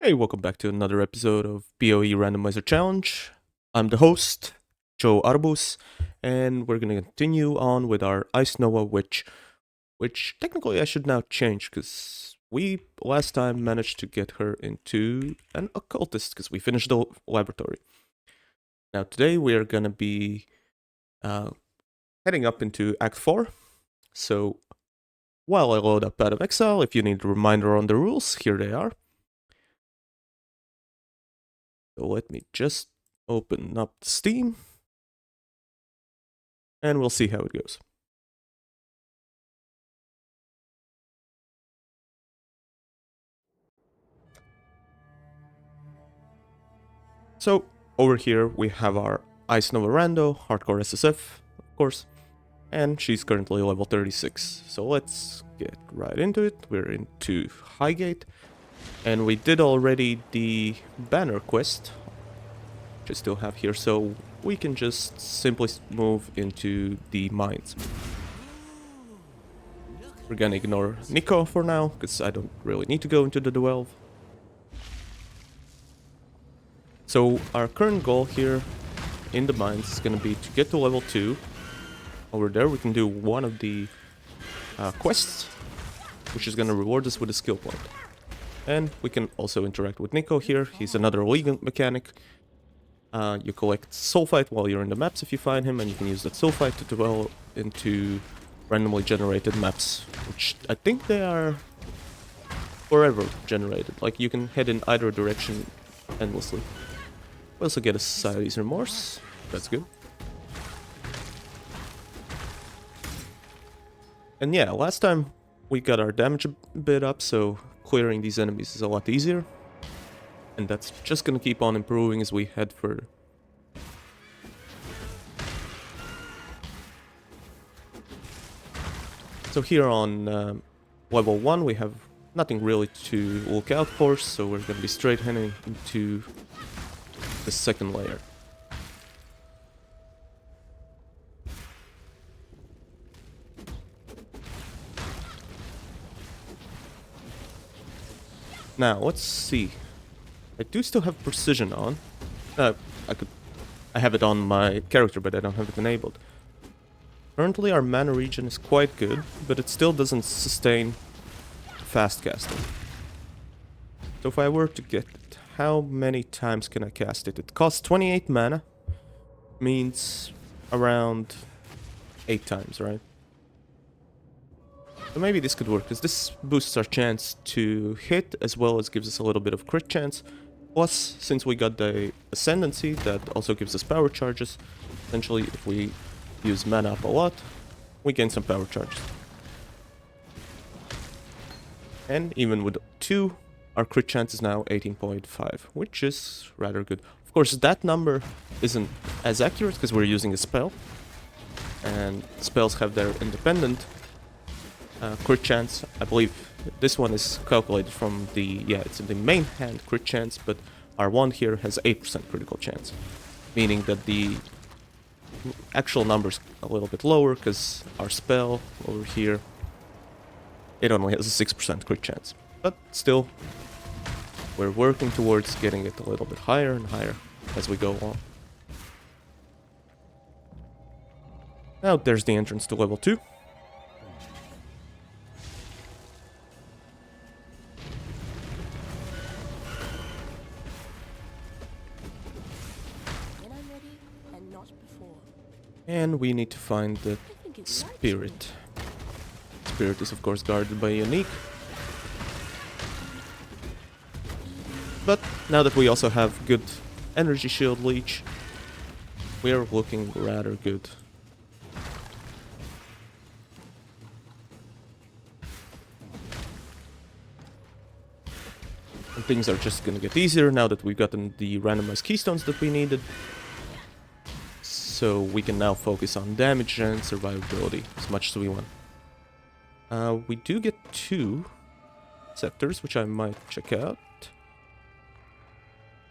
Hey, welcome back to another episode of PoE Randomizer Challenge. I'm the host, Joe Arbus, and we're gonna continue on with our Ice Nova Witch, which technically I should now change, because we last time managed to get her into an occultist, because we finished the laboratory. Now today we are gonna be heading up into Act 4, so while I load up out of Exile, if you need a reminder on the rules, here they are. So let me just open up Steam, and we'll see how it goes. So over here we have our Ice Nova Rando, Hardcore SSF, of course, and she's currently level 36. So let's get right into it. We're into Highgate, and we did already the banner quest, which I still have here, so we can just simply move into the mines. We're gonna ignore Nico for now, because I don't really need to go into the Delve. So our current goal here in the mines is going to be to get to level 2. Over there we can do one of the quests, which is going to reward us with a skill point. And we can also interact with Nico here. He's another league mechanic. You collect sulfite while you're in the maps if you find him, and you can use that sulfite to develop into randomly generated maps, which I think they are forever generated. Like, you can head in either direction endlessly. We also get a Society's Remorse. That's good. And yeah, last time we got our damage a bit up, so clearing these enemies is a lot easier. And that's just gonna keep on improving as we head further. So here on level 1 we have nothing really to look out for, so we're gonna be straight heading into the second layer. Now let's see. I do still have precision on. I have it on my character, but I don't have it enabled. Currently our mana regen is quite good, but it still doesn't sustain fast casting. So if I were to get it, how many times can I cast it? It costs 28 mana, means around 8 times, right? So maybe this could work, because this boosts our chance to hit, as well as gives us a little bit of crit chance. Plus, since we got the Ascendancy, that also gives us power charges. Essentially, if we use mana up a lot, we gain some power charges. And even with 2, our crit chance is now 18.5, which is rather good. Of course, that number isn't as accurate because we're using a spell, and spells have their independent crit chance. I believe this one is calculated from the, it's in the main hand crit chance, but our one here has 8% critical chance, meaning that the actual number's a little bit lower because our spell over here, it only has a 6% crit chance. But still, we're working towards getting it a little bit higher and higher as we go on. Now there's the entrance to level 2. And we need to find the spirit. Spirit is of course guarded by Unique. But now that we also have good energy shield leech, we are looking rather good. And things are just gonna get easier now that we've gotten the randomized keystones that we needed. So we can now focus on damage and survivability as much as we want. We do get 2 scepters, which I might check out.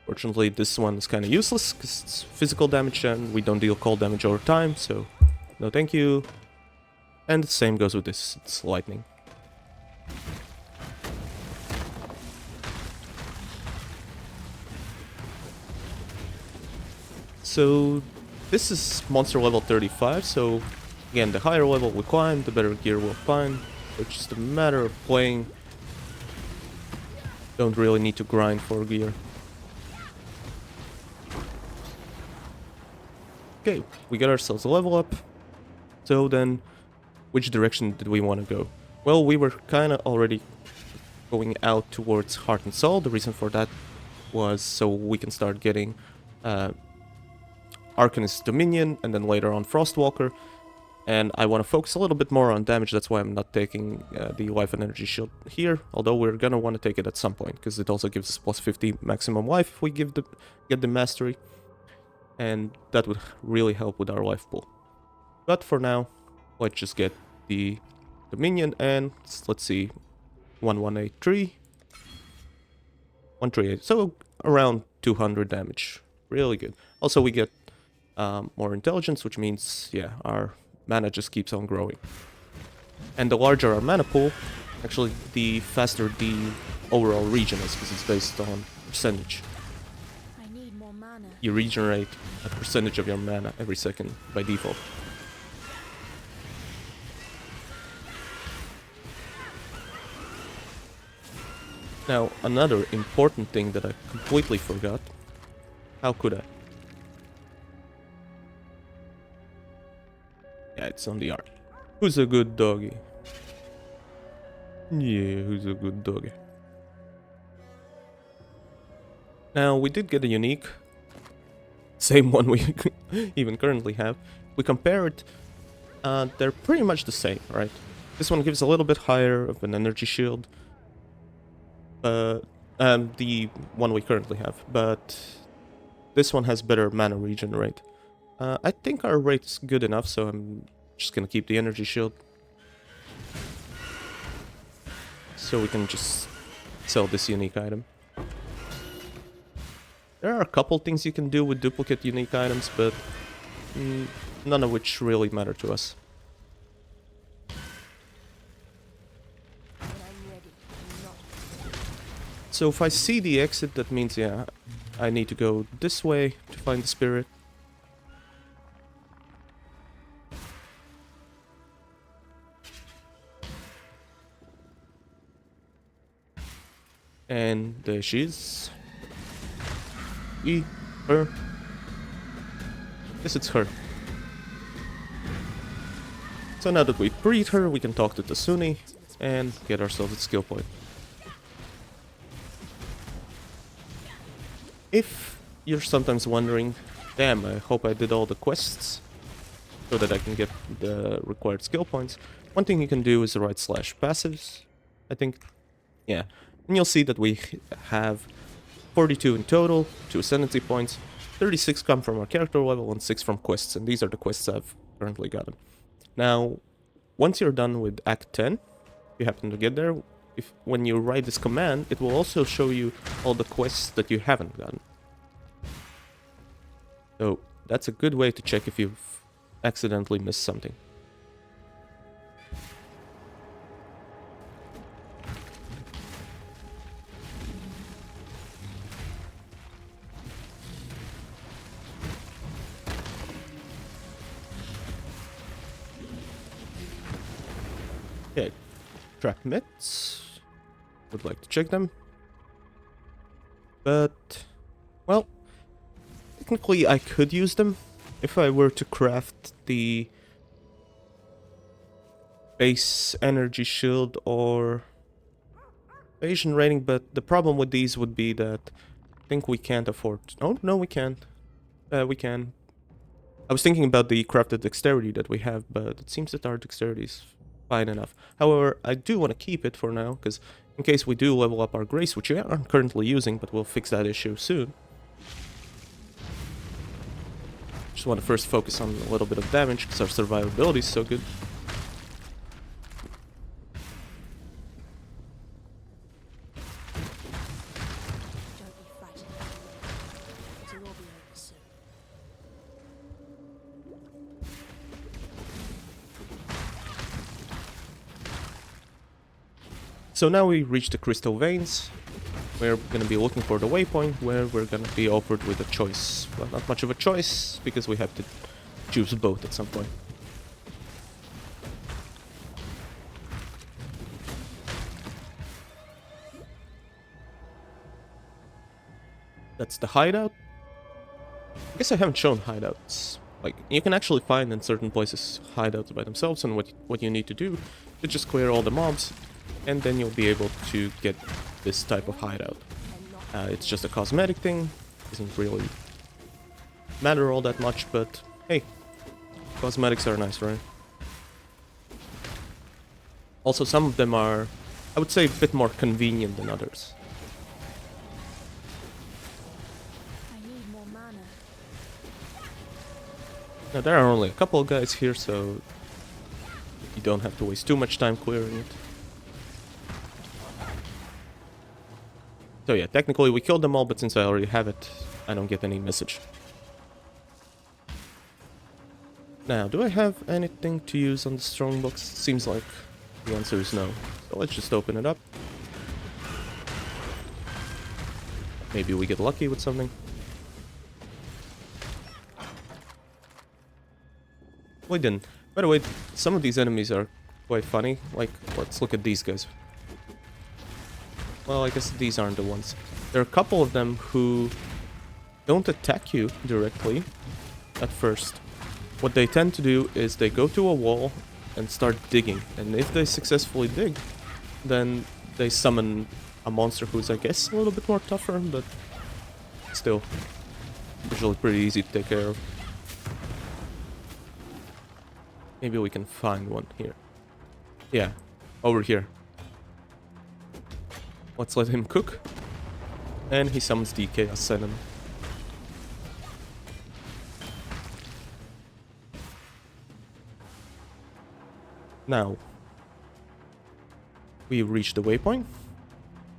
Fortunately, this one is kind of useless because it's physical damage and we don't deal cold damage over time, so no thank you. And the same goes with this, it's lightning. So this is monster level 35, so again, the higher level we climb, the better gear we'll find. It's just a matter of playing. Don't really need to grind for gear. Okay, we got ourselves a level up. So then, which direction did we want to go? Well, we were kind of already going out towards Heart and Soul. The reason for that was so we can start getting Arcanist Dominion, and then later on Frostwalker. And I want to focus a little bit more on damage, that's why I'm not taking the Life and Energy Shield here, although we're gonna want to take it at some point, because it also gives us plus 50 maximum life if we get the Mastery, and that would really help with our life pool. But for now, let's just get the Dominion, and let's see, 1183, 138, so around 200 damage, really good. Also we get more intelligence, which means, yeah, our mana just keeps on growing. And the larger our mana pool, actually the faster the overall regen is, because it's based on percentage. I need more mana. You regenerate a percentage of your mana every second by default. Now, another important thing that I completely forgot. How could I? Yeah, it's on the art. Who's a good doggy? Yeah, who's a good doggy? Now, we did get a unique. Same one we even currently have. We compare it, they're pretty much the same, right? This one gives a little bit higher of an energy shield. The one we currently have, but this one has better mana regen rate. I think our rate is good enough, so I'm just gonna keep the energy shield. So we can just sell this unique item. There are a couple things you can do with duplicate unique items, but none of which really matter to us. When I'm ready, I'm not. So if I see the exit, that means, yeah, I need to go this way to find the spirit. And there she is. Her. Yes, it's her. So now that we've freed her, we can talk to Tasuni and get ourselves a skill point. If you're sometimes wondering, damn, I hope I did all the quests so that I can get the required skill points, one thing you can do is write /passives, I think. Yeah. And you'll see that we have 42 in total, 2 ascendancy points, 36 come from our character level, and 6 from quests, and these are the quests I've currently gotten. Now, once you're done with Act 10, if you happen to get there, when you write this command, it will also show you all the quests that you haven't gotten. So, that's a good way to check if you've accidentally missed something. Okay, trap mitts. Would like to check them. But, well, technically I could use them if I were to craft the base energy shield or evasion rating, but the problem with these would be that I think we can't afford... Oh, no, we can't. We can. I was thinking about the crafted dexterity that we have, but it seems that our dexterity is fine enough. However, I do want to keep it for now, because in case we do level up our grace, which we aren't currently using, but we'll fix that issue soon. Just want to first focus on a little bit of damage, because our survivability is so good. Don't be frightened. It will be over soon. So now we reach the crystal veins, we're gonna be looking for the waypoint where we're gonna be offered with a choice. Well, not much of a choice, because we have to choose both at some point. That's the hideout. I guess I haven't shown hideouts. Like, you can actually find in certain places hideouts by themselves, and what you need to do is just clear all the mobs, and then you'll be able to get this type of hideout. It's just a cosmetic thing, doesn't really matter all that much, but hey, cosmetics are nice, right? Also, some of them are, I would say, a bit more convenient than others. I need more mana. Now, there are only a couple of guys here, so you don't have to waste too much time clearing it. So yeah, technically we killed them all, but since I already have it, I don't get any message. Now, do I have anything to use on the strongbox? Seems like the answer is no. So let's just open it up. Maybe we get lucky with something. We didn't. By the way, some of these enemies are quite funny. Like, let's look at these guys. Well, I guess these aren't the ones. There are a couple of them who don't attack you directly at first. What they tend to do is they go to a wall and start digging. And if they successfully dig, then they summon a monster who's, I guess, a little bit more tougher, but still usually pretty easy to take care of. Maybe we can find one here. Yeah, over here. Let's let him cook. And he summons the Chaos Senon. Now, we reach the waypoint.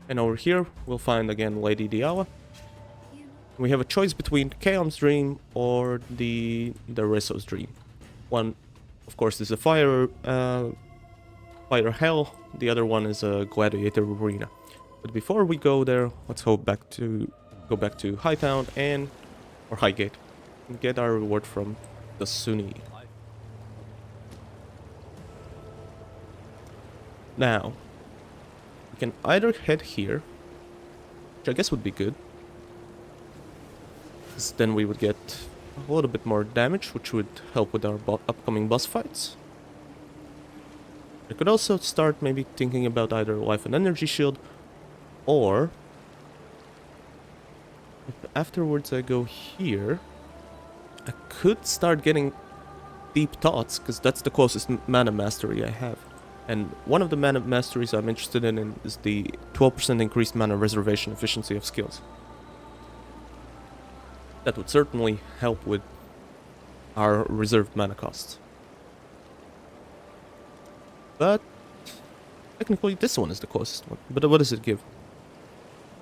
And over here, we'll find again Lady Diala. We have a choice between Kaon's Dream or the Resso's Dream. One, of course, is a fire hell. The other one is a gladiator arena. But before we go there, let's go back to Hightown or Highgate and get our reward from the Sunni. Now, we can either head here, which I guess would be good, because then we would get a little bit more damage, which would help with our upcoming boss fights. I could also start maybe thinking about either Life and Energy Shield, or if afterwards I go here, I could start getting Deep Thoughts, because that's the closest mana mastery I have. And one of the mana masteries I'm interested in is the 12% increased mana reservation efficiency of skills. That would certainly help with our reserved mana costs. But technically this one is the closest one. But what does it give?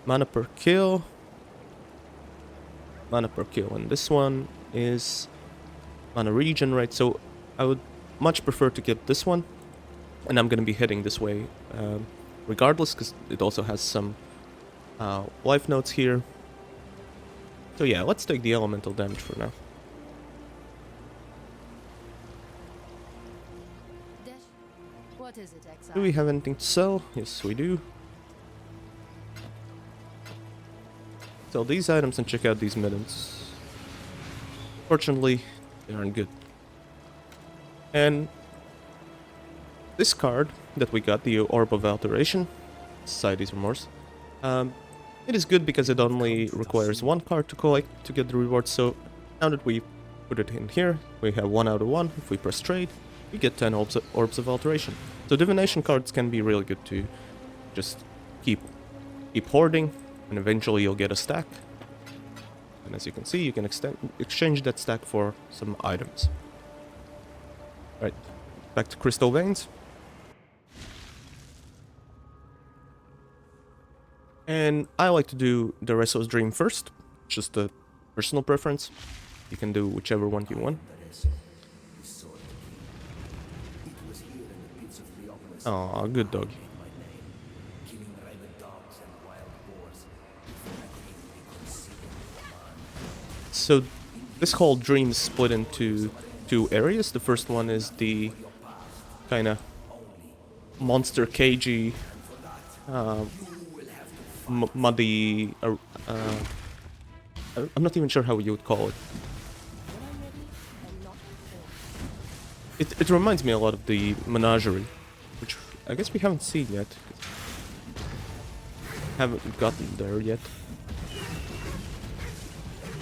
Mana per kill. Mana per kill. And this one is mana regenerate. So I would much prefer to get this one. And I'm going to be heading this way regardless, because it also has some life notes here. So yeah, let's take the elemental damage for now. What is it, Exile? Do we have anything to sell? Yes, we do. Sell these items and check out these middens. Fortunately, they aren't good. And this card that we got, the Orb of Alteration, Society's Remorse, it is good because it only requires one card to collect to get the reward. So now that we put it in here, we have 1 out of 1. If we press trade, we get 10 orbs of Alteration. So divination cards can be really good to just keep hoarding, and eventually you'll get a stack. And as you can see, you can exchange that stack for some items. Right, back to Crystal Veins. And I like to do the Resso's Dream first, just a personal preference. You can do whichever one you want. Aw, good dog. so this whole dream is split into two areas. The first one is the kind of monster cagey, muddy. I'm not even sure how you would call it. When I'm ready, and not before. It reminds me a lot of the Menagerie, which I guess we haven't seen yet. Haven't gotten there yet.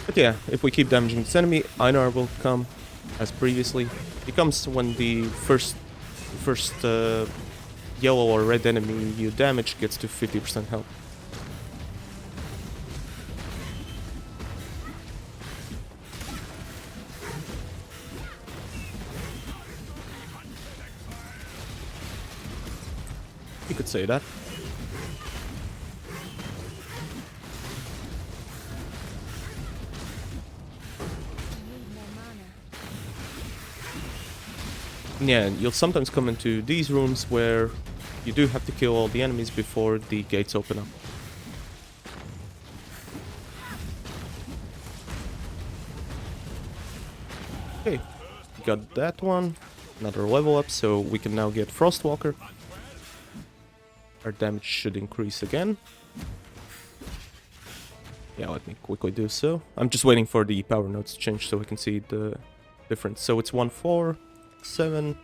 But yeah, if we keep damaging this enemy, Einar will come, as previously. He comes when the first yellow or red enemy you damage gets to 50% health. You could say that. Yeah, you'll sometimes come into these rooms where you do have to kill all the enemies before the gates open up. Okay, got that one. Another level up, so we can now get Frostwalker. Our damage should increase again. Yeah, let me quickly do so. I'm just waiting for the power nodes to change so we can see the difference. So it's 147,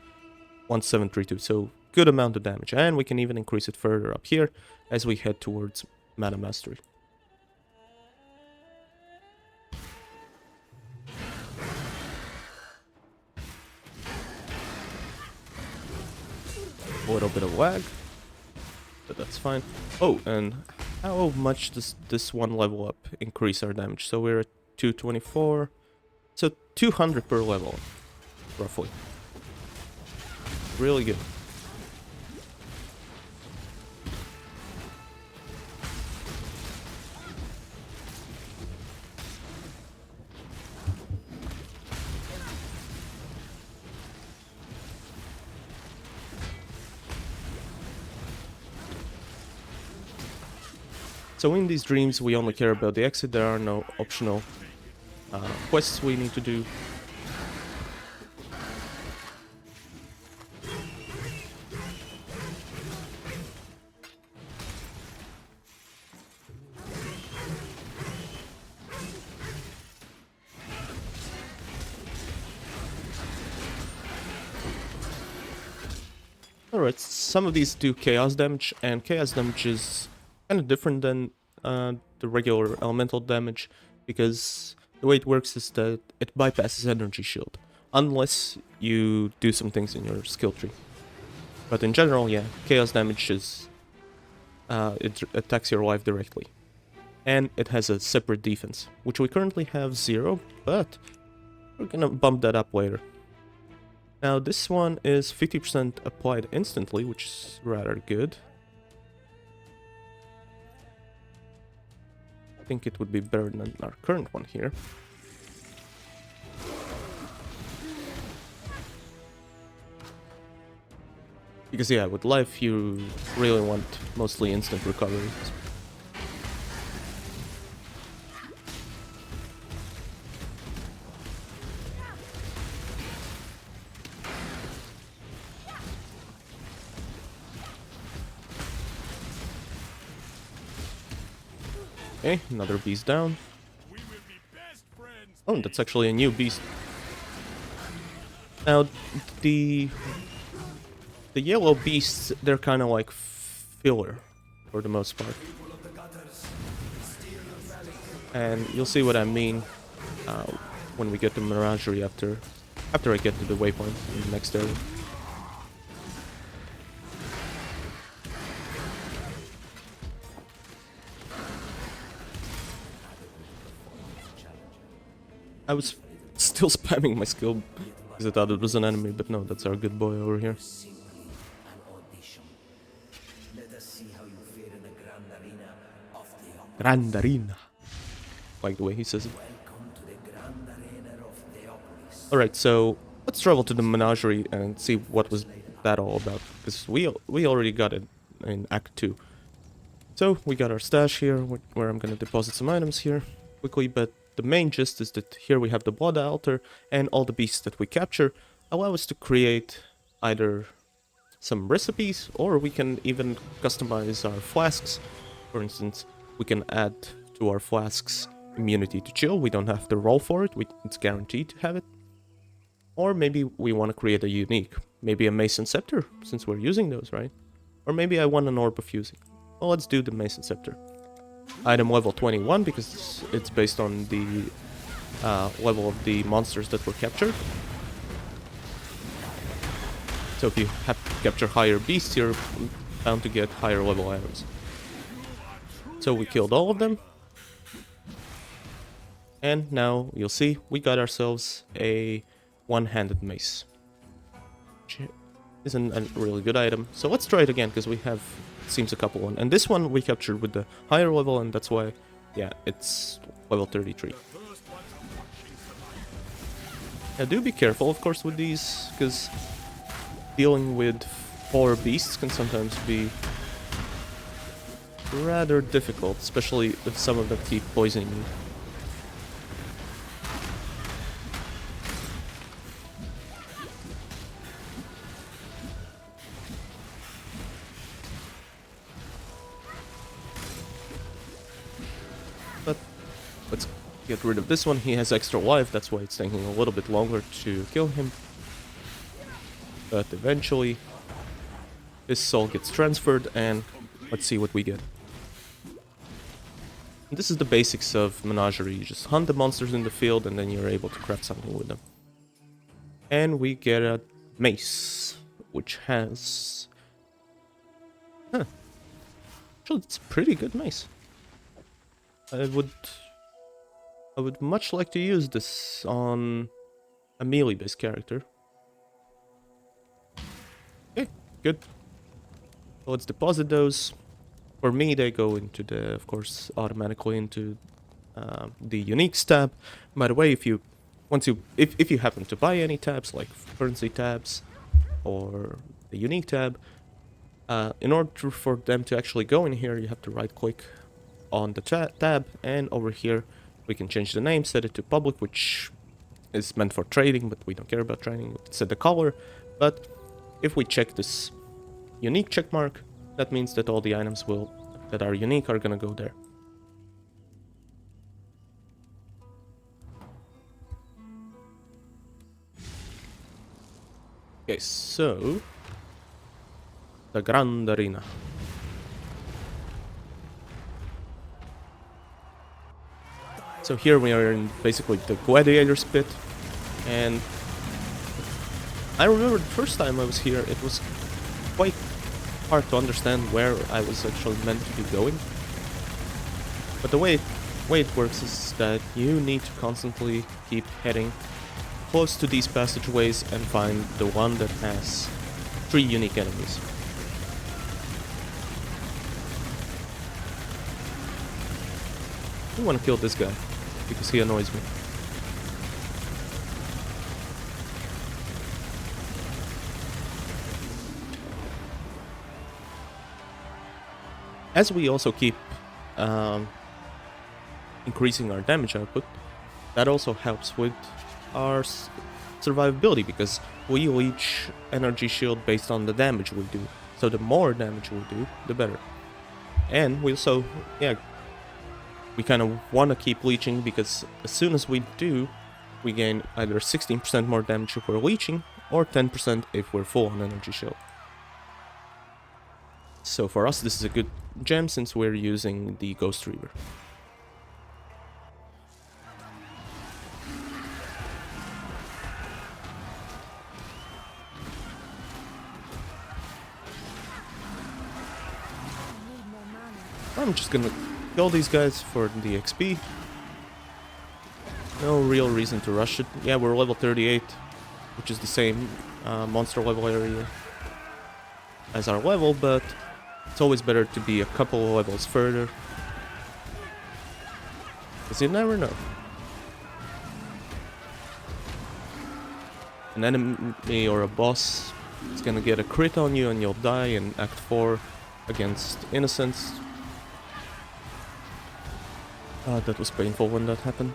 1732. So good amount of damage. And we can even increase it further up here as we head towards Mana Mastery. A little bit of lag, but that's fine. Oh, and how much does this one level up increase our damage? So we're at 224, so 200 per level, roughly. Really good. So in these dreams, we only care about the exit. There are no optional quests we need to do. Alright, some of these do chaos damage, and chaos damage is kind of different than the regular elemental damage, because the way it works is that it bypasses energy shield, unless you do some things in your skill tree. But in general, yeah, chaos damage is it attacks your life directly, and it has a separate defense, which we currently have 0, but we're gonna bump that up later. Now this one is 50% applied instantly, which is rather good. I think it would be better than our current one here. Because yeah, with life you really want mostly instant recovery. Okay, another beast down. Oh, that's actually a new beast. Now, the yellow beasts, they're kind of like filler for the most part. And you'll see what I mean when we get to Menagerie after I get to the waypoint in the next area. I was still spamming my skill because I thought it was an enemy, but no, that's our good boy over here. Grand Arena. Like the way he says it. Alright, so let's travel to the Menagerie and see what was that all about, because we already got it in Act 2. So we got our stash here, where I'm gonna deposit some items here quickly, but the main gist is that here we have the blood altar, and all the beasts that we capture allow us to create either some recipes, or we can even customize our flasks. For instance, we can add to our flasks immunity to chill. We don't have to roll for it, it's guaranteed to have it. Or maybe we want to create a unique, maybe a Mason Scepter, since we're using those, right? Or maybe I want an Orb of Fusing. Well, let's do the Mason Scepter. Item level 21, because it's based on the level of the monsters that were captured. So if you have to capture higher beasts, you're bound to get higher level items. So we killed all of them. And now, you'll see, we got ourselves a one-handed mace. Which isn't a really good item. So let's try it again, because we have, it seems, a couple one. And this one we captured with the higher level, and that's why, yeah, it's level 33. Now do be careful, of course, with these, because dealing with 4 beasts can sometimes be rather difficult, especially if some of them keep poisoning you. But let's get rid of this one. He has extra life, that's why it's taking a little bit longer to kill him. But eventually, this soul gets transferred, and let's see what we get. And this is the basics of Menagerie. You just hunt the monsters in the field, and then you're able to craft something with them. And we get a mace, which has... Huh. Actually, it's a pretty good mace. I would much like to use this on a melee-based character. Okay, good. So let's deposit those. For me, they go into the, of course, automatically into the uniques tab. By the way, if you happen to buy any tabs, like currency tabs or the unique tab, in order for them to actually go in here, you have to right-click on the tab, and over here we can change the name, set it to public, which is meant for trading, but we don't care about trading. We can set the color, but if we check this unique check mark, that means that all the items that are unique are gonna go there. Okay, so the Grand Arena. So here we are in basically the gladiator's pit, and I remember the first time I was here, it was quite hard to understand where I was actually meant to be going. But the way it works is that you need to constantly keep heading close to these passageways and find the one that has 3 unique enemies. I want to kill this guy because he annoys me. As we also keep increasing our damage output, that also helps with our survivability, because we leech energy shield based on the damage we do. So the more damage we do, the better. And we also, yeah, we kind of want to keep leeching, because as soon as we do, we gain either 16% more damage if we're leeching, or 10% if we're full on energy shield. So for us, this is a good gem since we're using the Ghost Reaver. I'm just gonna kill these guys for the XP. No real reason to rush it. Yeah, we're level 38, which is the same monster level area as our level, but it's always better to be a couple levels further, because you never know. An enemy or a boss is gonna get a crit on you and you'll die in Act 4 against Innocents. That was painful when that happened.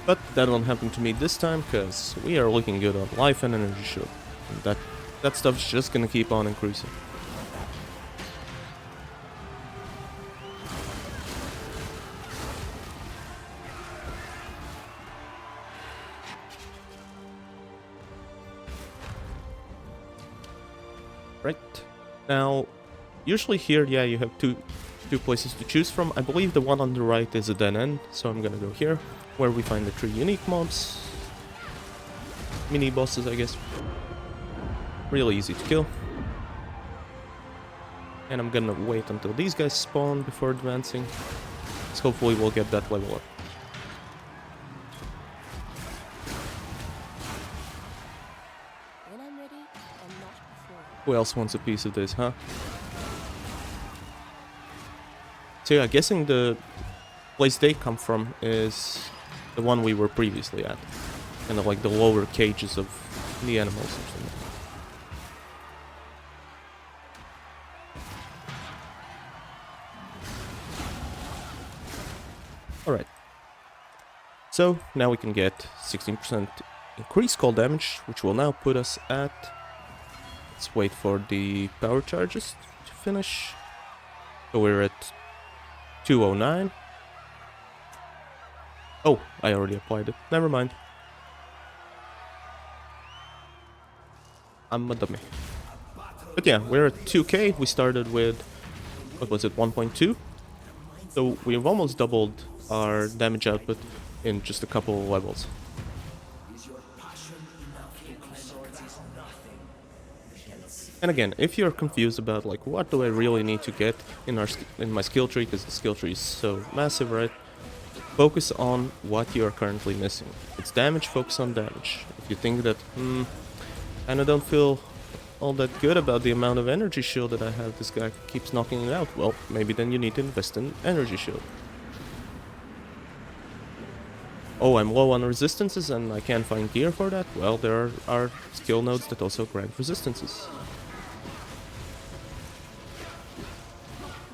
But that won't happen to me this time, because we are looking good on life and energy shield. And that stuff's just gonna keep on increasing. Right. Now, usually here, yeah, you have two places to choose from. I believe the one on the right is a dead end, so I'm gonna go here, where we find the 3 unique mobs. Mini bosses, I guess. Really easy to kill. And I'm gonna wait until these guys spawn before advancing. So hopefully we'll get that level up. When I'm ready, and not before. Who else wants a piece of this, huh? So yeah, guessing the place they come from is the one we were previously at. Kind of like the lower cages of the animals or something. Alright. So now we can get 16% increased call damage, which will now put us at... Let's wait for the power charges to finish. So we're at 209. Oh, I already applied it. Never mind. I'm a dummy. But yeah, we're at 2k. We started with, what was it, 1.2? So we've almost doubled our damage output in just a couple of levels. And again, if you're confused about like what do I really need to get in my skill tree, because the skill tree is so massive, right? Focus on what you are currently missing. If it's damage, focus on damage. If you think that, I don't feel all that good about the amount of energy shield that I have, this guy keeps knocking it out, well, maybe then you need to invest in energy shield. Oh, I'm low on resistances and I can't find gear for that? Well, there are skill nodes that also grant resistances.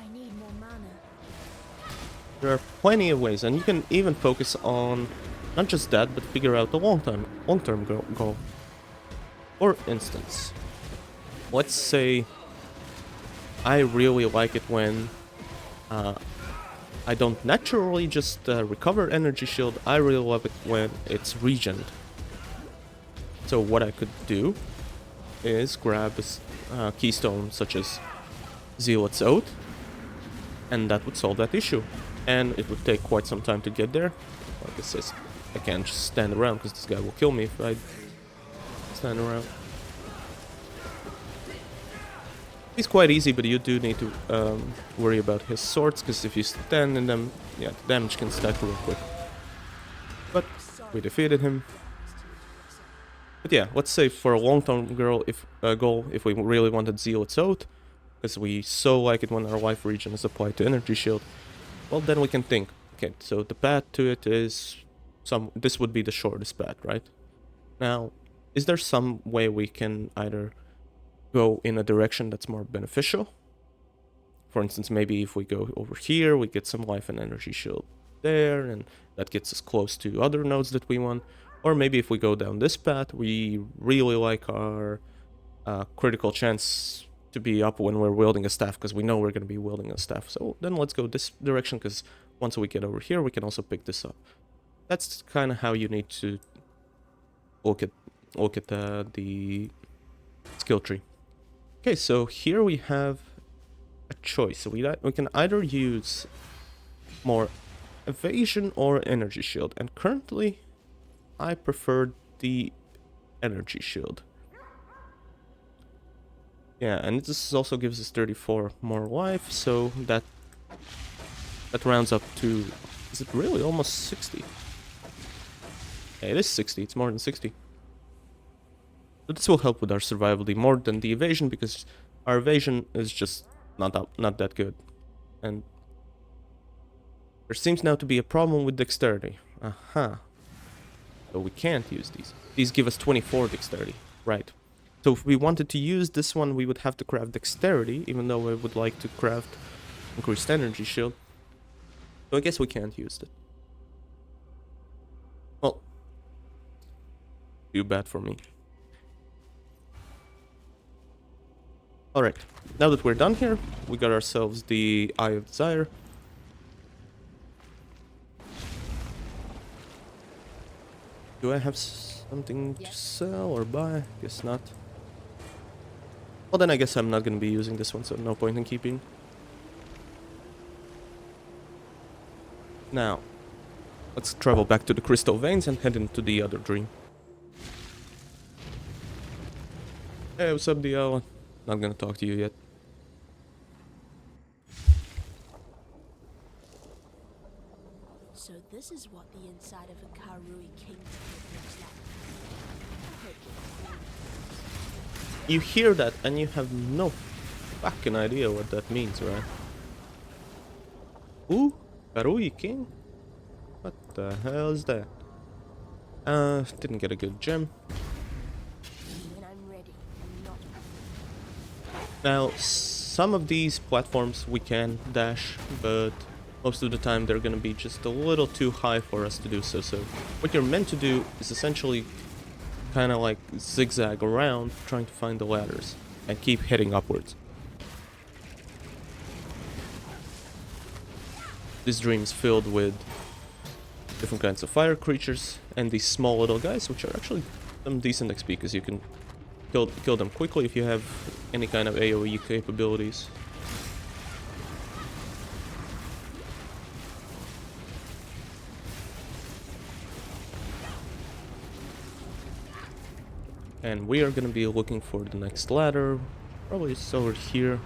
I need more mana. There are plenty of ways, and you can even focus on not just that, but figure out the long-term goal. For instance, let's say I really like it when I don't naturally just recover energy shield. I really love it when it's regened. So what I could do is grab a keystone such as Zealot's Oath, and that would solve that issue. And it would take quite some time to get there. Like I said, I can't just stand around because this guy will kill me if I stand around. He's quite easy, but you do need to worry about his swords, because if you stand in them, yeah, the damage can stack real quick. But we defeated him. But yeah, let's say for a long-term goal, if we really wanted Zealot's Oath, because we so like it when our life regen is applied to energy shield, well, then we can think, okay, so the path to it is this would be the shortest path, right? Now, is there some way we can either go in a direction that's more beneficial? For instance, maybe if we go over here, we get some life and energy shield there, and that gets us close to other nodes that we want. Or maybe if we go down this path, we really like our critical chance to be up when we're wielding a staff, because we know we're going to be wielding a staff. So then let's go this direction, because once we get over here, we can also pick this up. That's kind of how you need to look at the skill tree. Okay, so here we have a choice. So we can either use more evasion or energy shield, and currently I prefer the energy shield. Yeah, and this also gives us 34 more life, so that rounds up to, is it really almost 60? Yeah, it is 60, it's more than 60. So this will help with our survivability more than the evasion, because our evasion is just not that good. And there seems now to be a problem with dexterity. Aha. So we can't use these. These give us 24 dexterity. Right. So if we wanted to use this one, we would have to craft dexterity, even though I would like to craft increased energy shield. So I guess we can't use it. Well, too bad for me. Alright, now that we're done here, we got ourselves the Eye of Desire. Do I have something to sell or buy? Guess not. Well, then I guess I'm not going to be using this one, so no point in keeping. Now, let's travel back to the Crystal Veins and head into the other dream. Hey, what's up, DL? Not gonna talk to you yet. So this is what the inside of a Karui king's looks like. I hope You hear that and you have no fucking idea what that means, right? Ooh, Karui King? What the hell is that? Didn't get a good gem. when I'm ready, I'm not. Now, some of these platforms we can dash, but most of the time they're gonna be just a little too high for us to do so. So what you're meant to do is essentially kind of like zigzag around, trying to find the ladders, and keep heading upwards. This dream is filled with different kinds of fire creatures and these small little guys, which are actually some decent XP because you can kill them quickly if you have any kind of AoE capabilities. And we are gonna be looking for the next ladder, probably it's over here.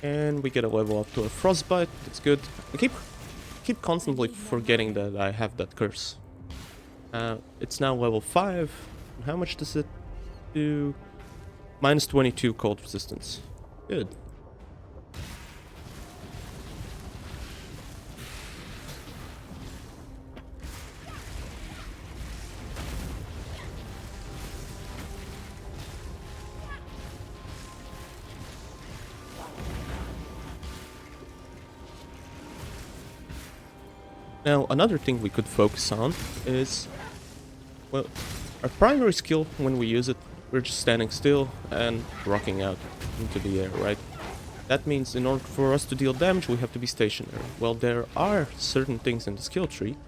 And we get a level up to a frostbite. That's good. I keep constantly forgetting that I have that curse. It's now level 5. How much does it do? Minus 22 cold resistance. Good. Now, another thing we could focus on is, well, our primary skill when we use it, we're just standing still and rocking out into the air, right? That means in order for us to deal damage, we have to be stationary. Well, there are certain things in the skill tree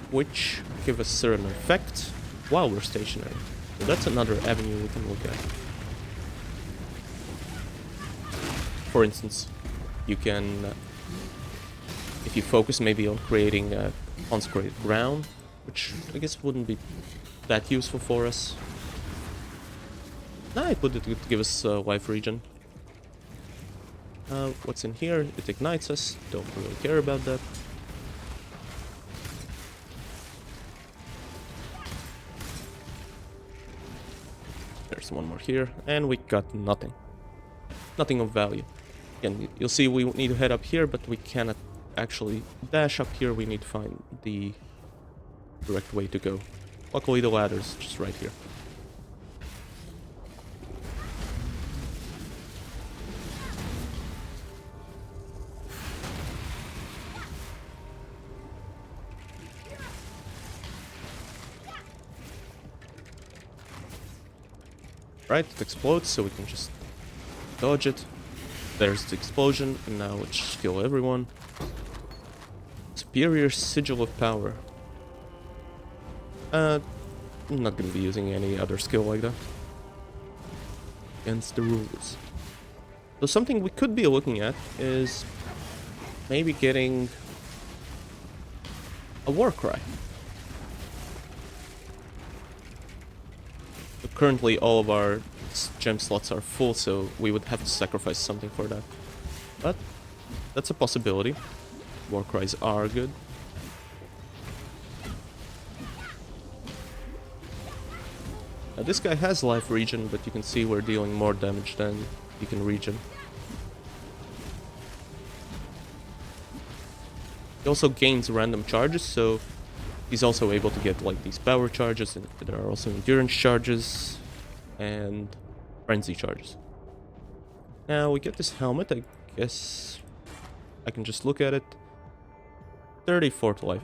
which give us certain effects while we're stationary. So that's another avenue we can look at. For instance, you can... if you focus maybe on creating a consecrated ground, which I guess wouldn't be that useful for us. Nah, I put it to give us life regen. What's in here? It ignites us. Don't really care about that. There's one more here, and we got nothing. Nothing of value. Again, you'll see we need to head up here, but we cannot actually dash up here. We need to find the correct way to go. Luckily the ladder's just right here. Right, it explodes, so we can just dodge it. There's the explosion, and now let's just kill everyone. Superior Sigil of Power. I'm not gonna be using any other skill like that. Against the rules. So something we could be looking at is maybe getting a war cry. But currently all of our gem slots are full, so we would have to sacrifice something for that. But that's a possibility. War cries are good. Now this guy has life regen, but you can see we're dealing more damage than he can regen. He also gains random charges, so he's also able to get like these power charges, and there are also endurance charges and frenzy charges. Now we get this helmet. I guess I can just look at it. 34th life.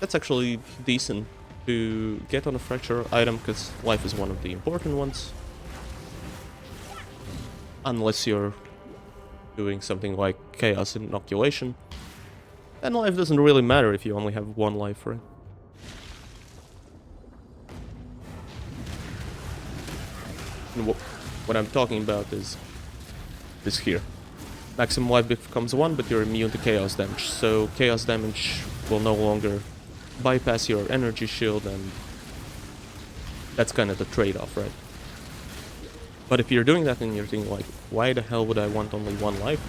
That's actually decent to get on a fracture item, because life is one of the important ones. Unless you're doing something like chaos inoculation, then life doesn't really matter if you only have one life, right? And what I'm talking about is this here. Maximum life becomes 1, but you're immune to chaos damage, so chaos damage will no longer bypass your energy shield, and that's kind of the trade-off, right? But if you're doing that and you're thinking like, why the hell would I want only 1 life?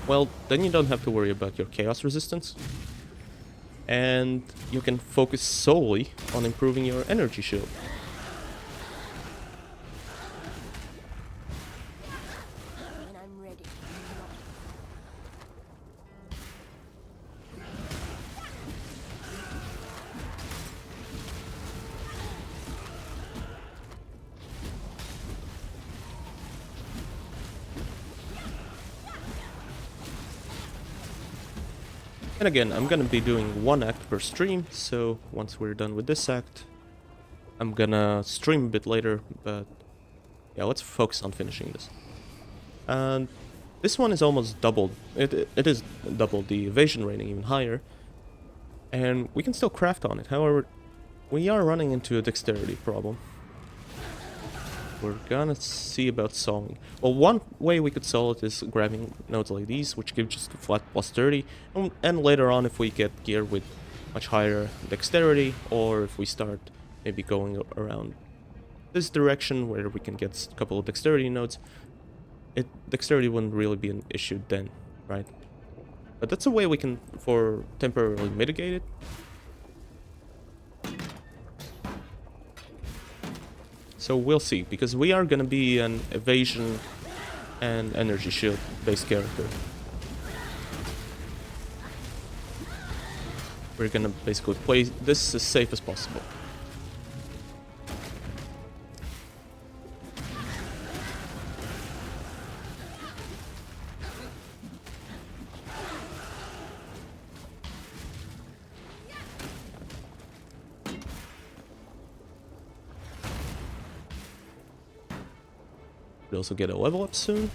Well, then you don't have to worry about your chaos resistance, and you can focus solely on improving your energy shield. When I'm ready. And again, I'm gonna be doing 1 act per stream, so once we're done with this act, I'm gonna stream a bit later, but yeah, let's focus on finishing this. And this one is almost doubled. It is doubled the evasion rating, even higher. And we can still craft on it. However, we are running into a dexterity problem. We're gonna see about solving. Well, one way we could solve it is grabbing nodes like these, which give just a flat plus 30. And later on, if we get gear with much higher dexterity, or if we start maybe going around this direction where we can get a couple of dexterity nodes, dexterity wouldn't really be an issue then, right? But that's a way we can temporarily mitigate it. So we'll see, because we are gonna be an evasion and energy shield based character. We're gonna basically play this as safe as possible. We also get a level up soon.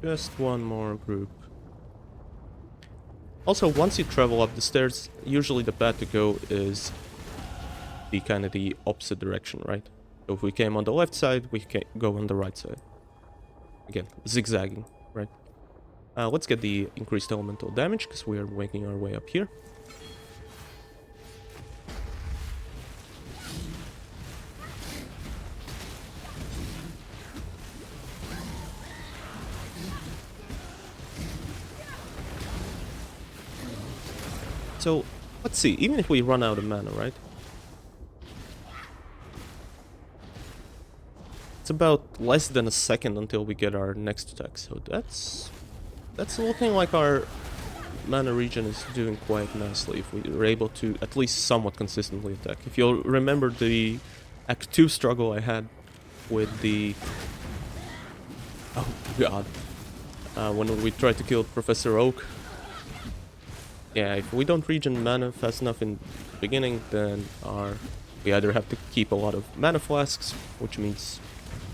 Just one more group. Also, once you travel up the stairs, usually the path to go is the kind of the opposite direction, right? So if we came on the left side, we can go on the right side. Again, zigzagging, right? Let's get the increased elemental damage, because we are making our way up here. So, let's see, even if we run out of mana, right? It's about less than a second until we get our next attack, so that's looking like our mana regen is doing quite nicely if we are able to at least somewhat consistently attack. If you'll remember the Act 2 struggle I had with the... Oh god. When we tried to kill Professor Oak. Yeah, if we don't regen mana fast enough in the beginning, then we either have to keep a lot of mana flasks, which means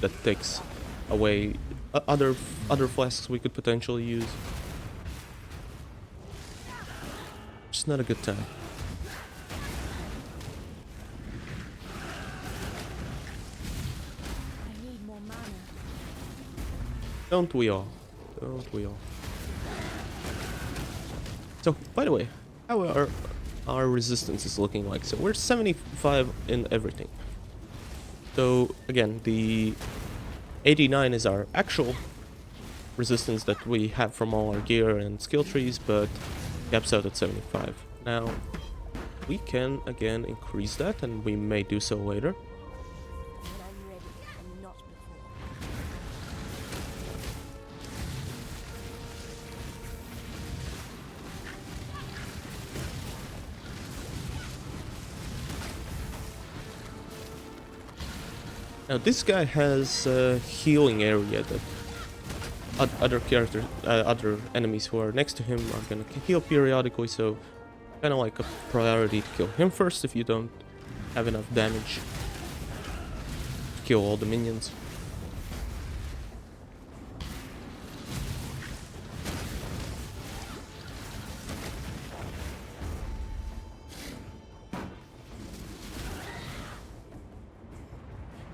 that takes away other flasks we could potentially use. It's not a good time. Don't we all? Don't we all? So, by the way, how are our resistances looking like? So we're 75 in everything. So again, the 89 is our actual resistance that we have from all our gear and skill trees, but caps out at 75. Now, we can again increase that, and we may do so later. When I'm ready, and not before. Now, this guy has a healing area that other characters, other enemies who are next to him are gonna heal periodically, so kind of like a priority to kill him first if you don't have enough damage to kill all the minions.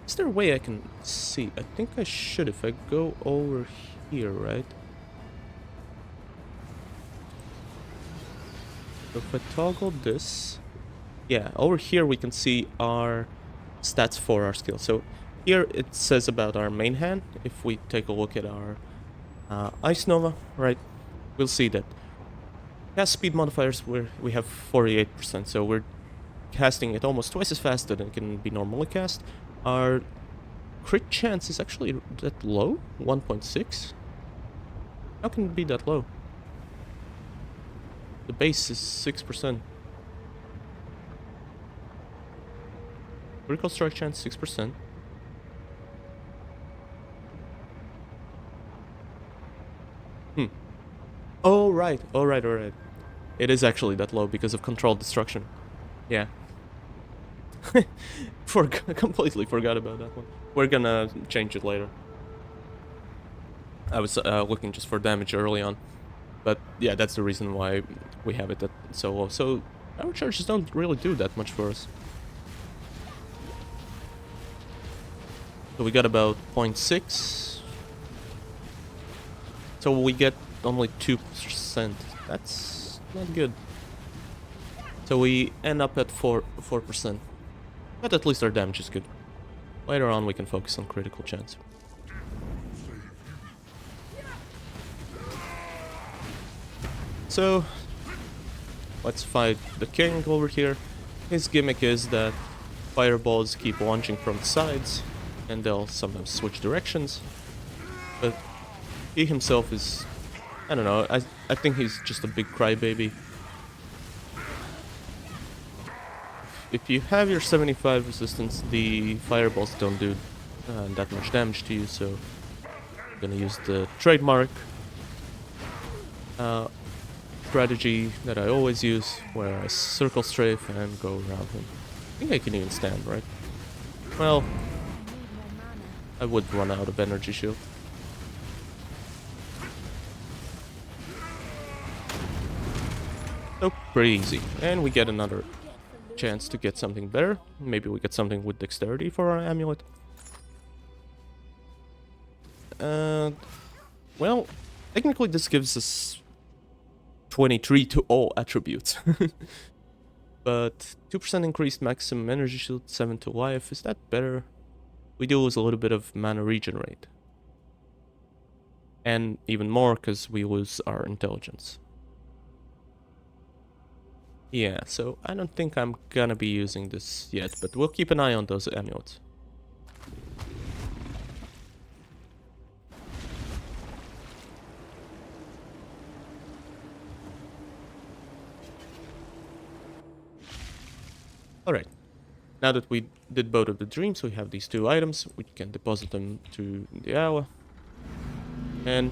Is there a way I can see? I think I should if I go over here, right? So if I toggle this, yeah, over here we can see our stats for our skill. So here it says about our main hand. If we take a look at our Ice Nova, right, we'll see that cast speed modifiers we have 48%, so we're casting it almost twice as fast than it can be normally cast. Our crit chance is actually that low, 1.6. How can it be that low? The base is 6%. Critical strike chance 6%. Oh right, alright. It is actually that low because of controlled destruction. Yeah. Completely forgot about that one. We're gonna change it later. I was looking just for damage early on. But yeah, that's the reason why we have it at so low. So our charges don't really do that much for us. So we got about 0.6. So we get only 2%. That's not good. So we end up at 4%. But at least our damage is good. Later on we can focus on critical chance. So, let's fight the king over here. His gimmick is that fireballs keep launching from the sides, and they'll sometimes switch directions. But he himself is, I don't know, I think he's just a big crybaby. If you have your 75 resistance, the fireballs don't do that much damage to you, so I'm gonna use the trademark strategy that I always use, where I circle strafe and go around him. I think I can even stand, right? Well, I would run out of energy shield. So, pretty easy. And we get another chance to get something better. Maybe we get something with dexterity for our amulet. Well, technically this gives us 23 to all attributes. But 2% increased maximum energy shield, 7 to life. Is that better? We do lose a little bit of mana regenerate. And even more because we lose our intelligence. Yeah, so I don't think I'm gonna be using this yet, but we'll keep an eye on those amulets. Alright, now that we did both of the dreams, we have these two items. We can deposit them to the hour. And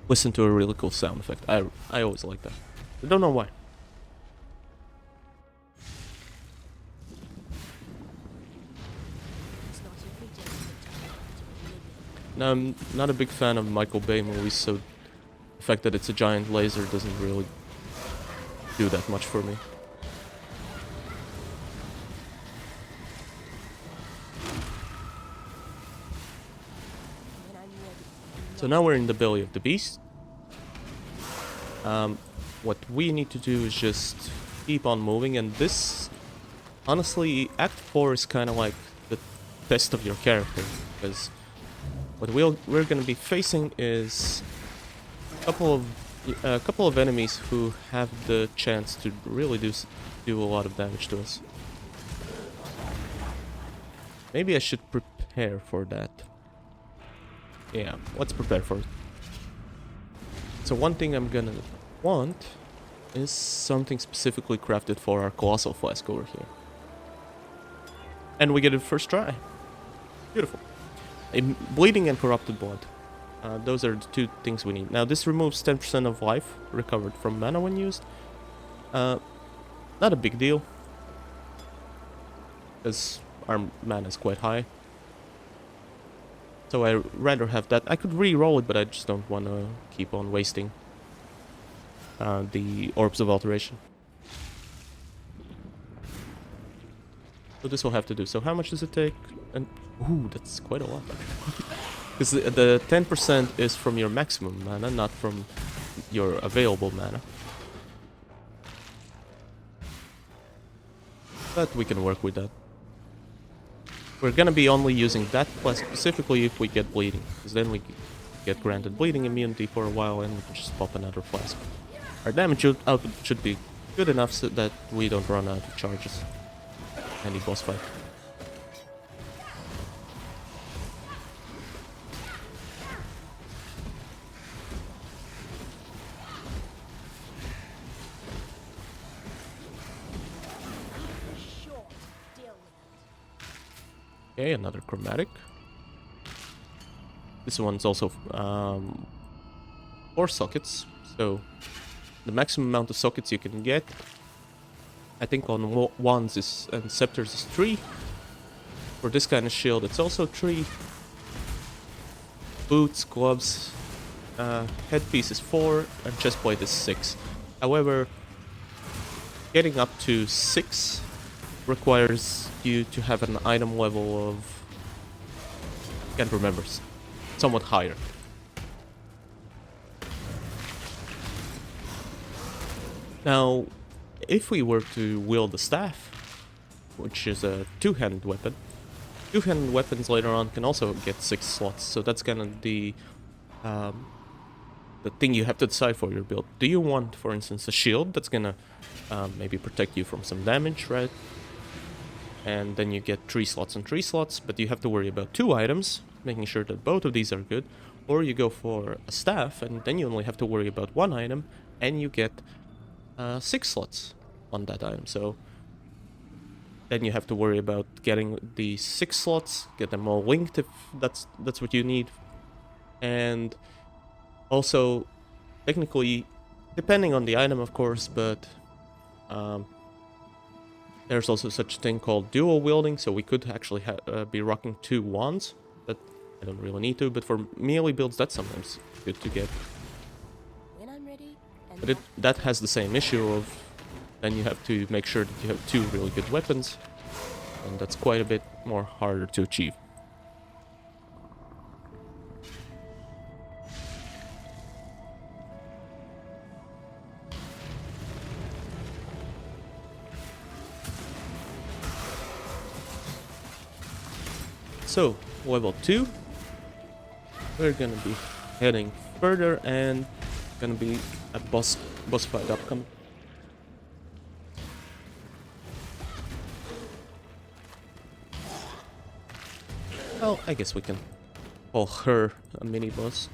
listen to a really cool sound effect. I always like that. I don't know why. It's not every day that you get to a minion. Now, I'm not a big fan of Michael Bay movies, so the fact that it's a giant laser doesn't really do that much for me. So now we're in the belly of the beast. What we need to do is just keep on moving, and this, honestly, Act 4 is kind of like the test of your character, because what we're going to be facing is a couple of enemies who have the chance to really do a lot of damage to us. Maybe I should prepare for that. Yeah, let's prepare for it. So one thing I'm gonna want is something specifically crafted for our Colossal Flask over here. And we get it first try. Beautiful. Bleeding and Corrupted Blood. Those are the two things we need. Now this removes 10% of life recovered from mana when used. Not a big deal, because our mana is quite high. So I'd rather have that. I could re-roll it, but I just don't want to keep on wasting the Orbs of Alteration. So this will have to do. So how much does it take? And ooh, that's quite a lot. Because the 10% is from your maximum mana, not from your available mana. But we can work with that. We're gonna be only using that flask specifically if we get bleeding, because then we get granted bleeding immunity for a while and we can just pop another flask. Our damage output should be good enough so that we don't run out of charges any boss fight. Okay, another chromatic. This one's also 4 sockets, so the maximum amount of sockets you can get, I think on wands and scepters is 3. For this kind of shield it's also 3. Boots, gloves, headpiece is 4, and chestplate is 6. However, getting up to 6 requires you to have an item level of, can't remember, somewhat higher. Now, if we were to wield the staff, which is a two-handed weapon, two-handed weapons later on can also get 6 slots, so that's kind of the thing you have to decide for your build. Do you want, for instance, a shield that's gonna maybe protect you from some damage, right? And then you get 3 slots and 3 slots, but you have to worry about 2 items, making sure that both of these are good. Or you go for a staff, and then you only have to worry about 1 item, and you get 6 slots on that item. So then you have to worry about getting the 6 slots, get them all linked if that's what you need. And also, technically, depending on the item, of course, but there's also such a thing called dual wielding, so we could actually be rocking 2 wands, but I don't really need to. But for melee builds, that's sometimes good to get. When I'm ready, But that has the same issue of, then you have to make sure that you have 2 really good weapons, and that's quite a bit more harder to achieve. So, level 2, we're gonna be heading further and gonna be a boss fight upcoming. Well, I guess we can call her a mini boss.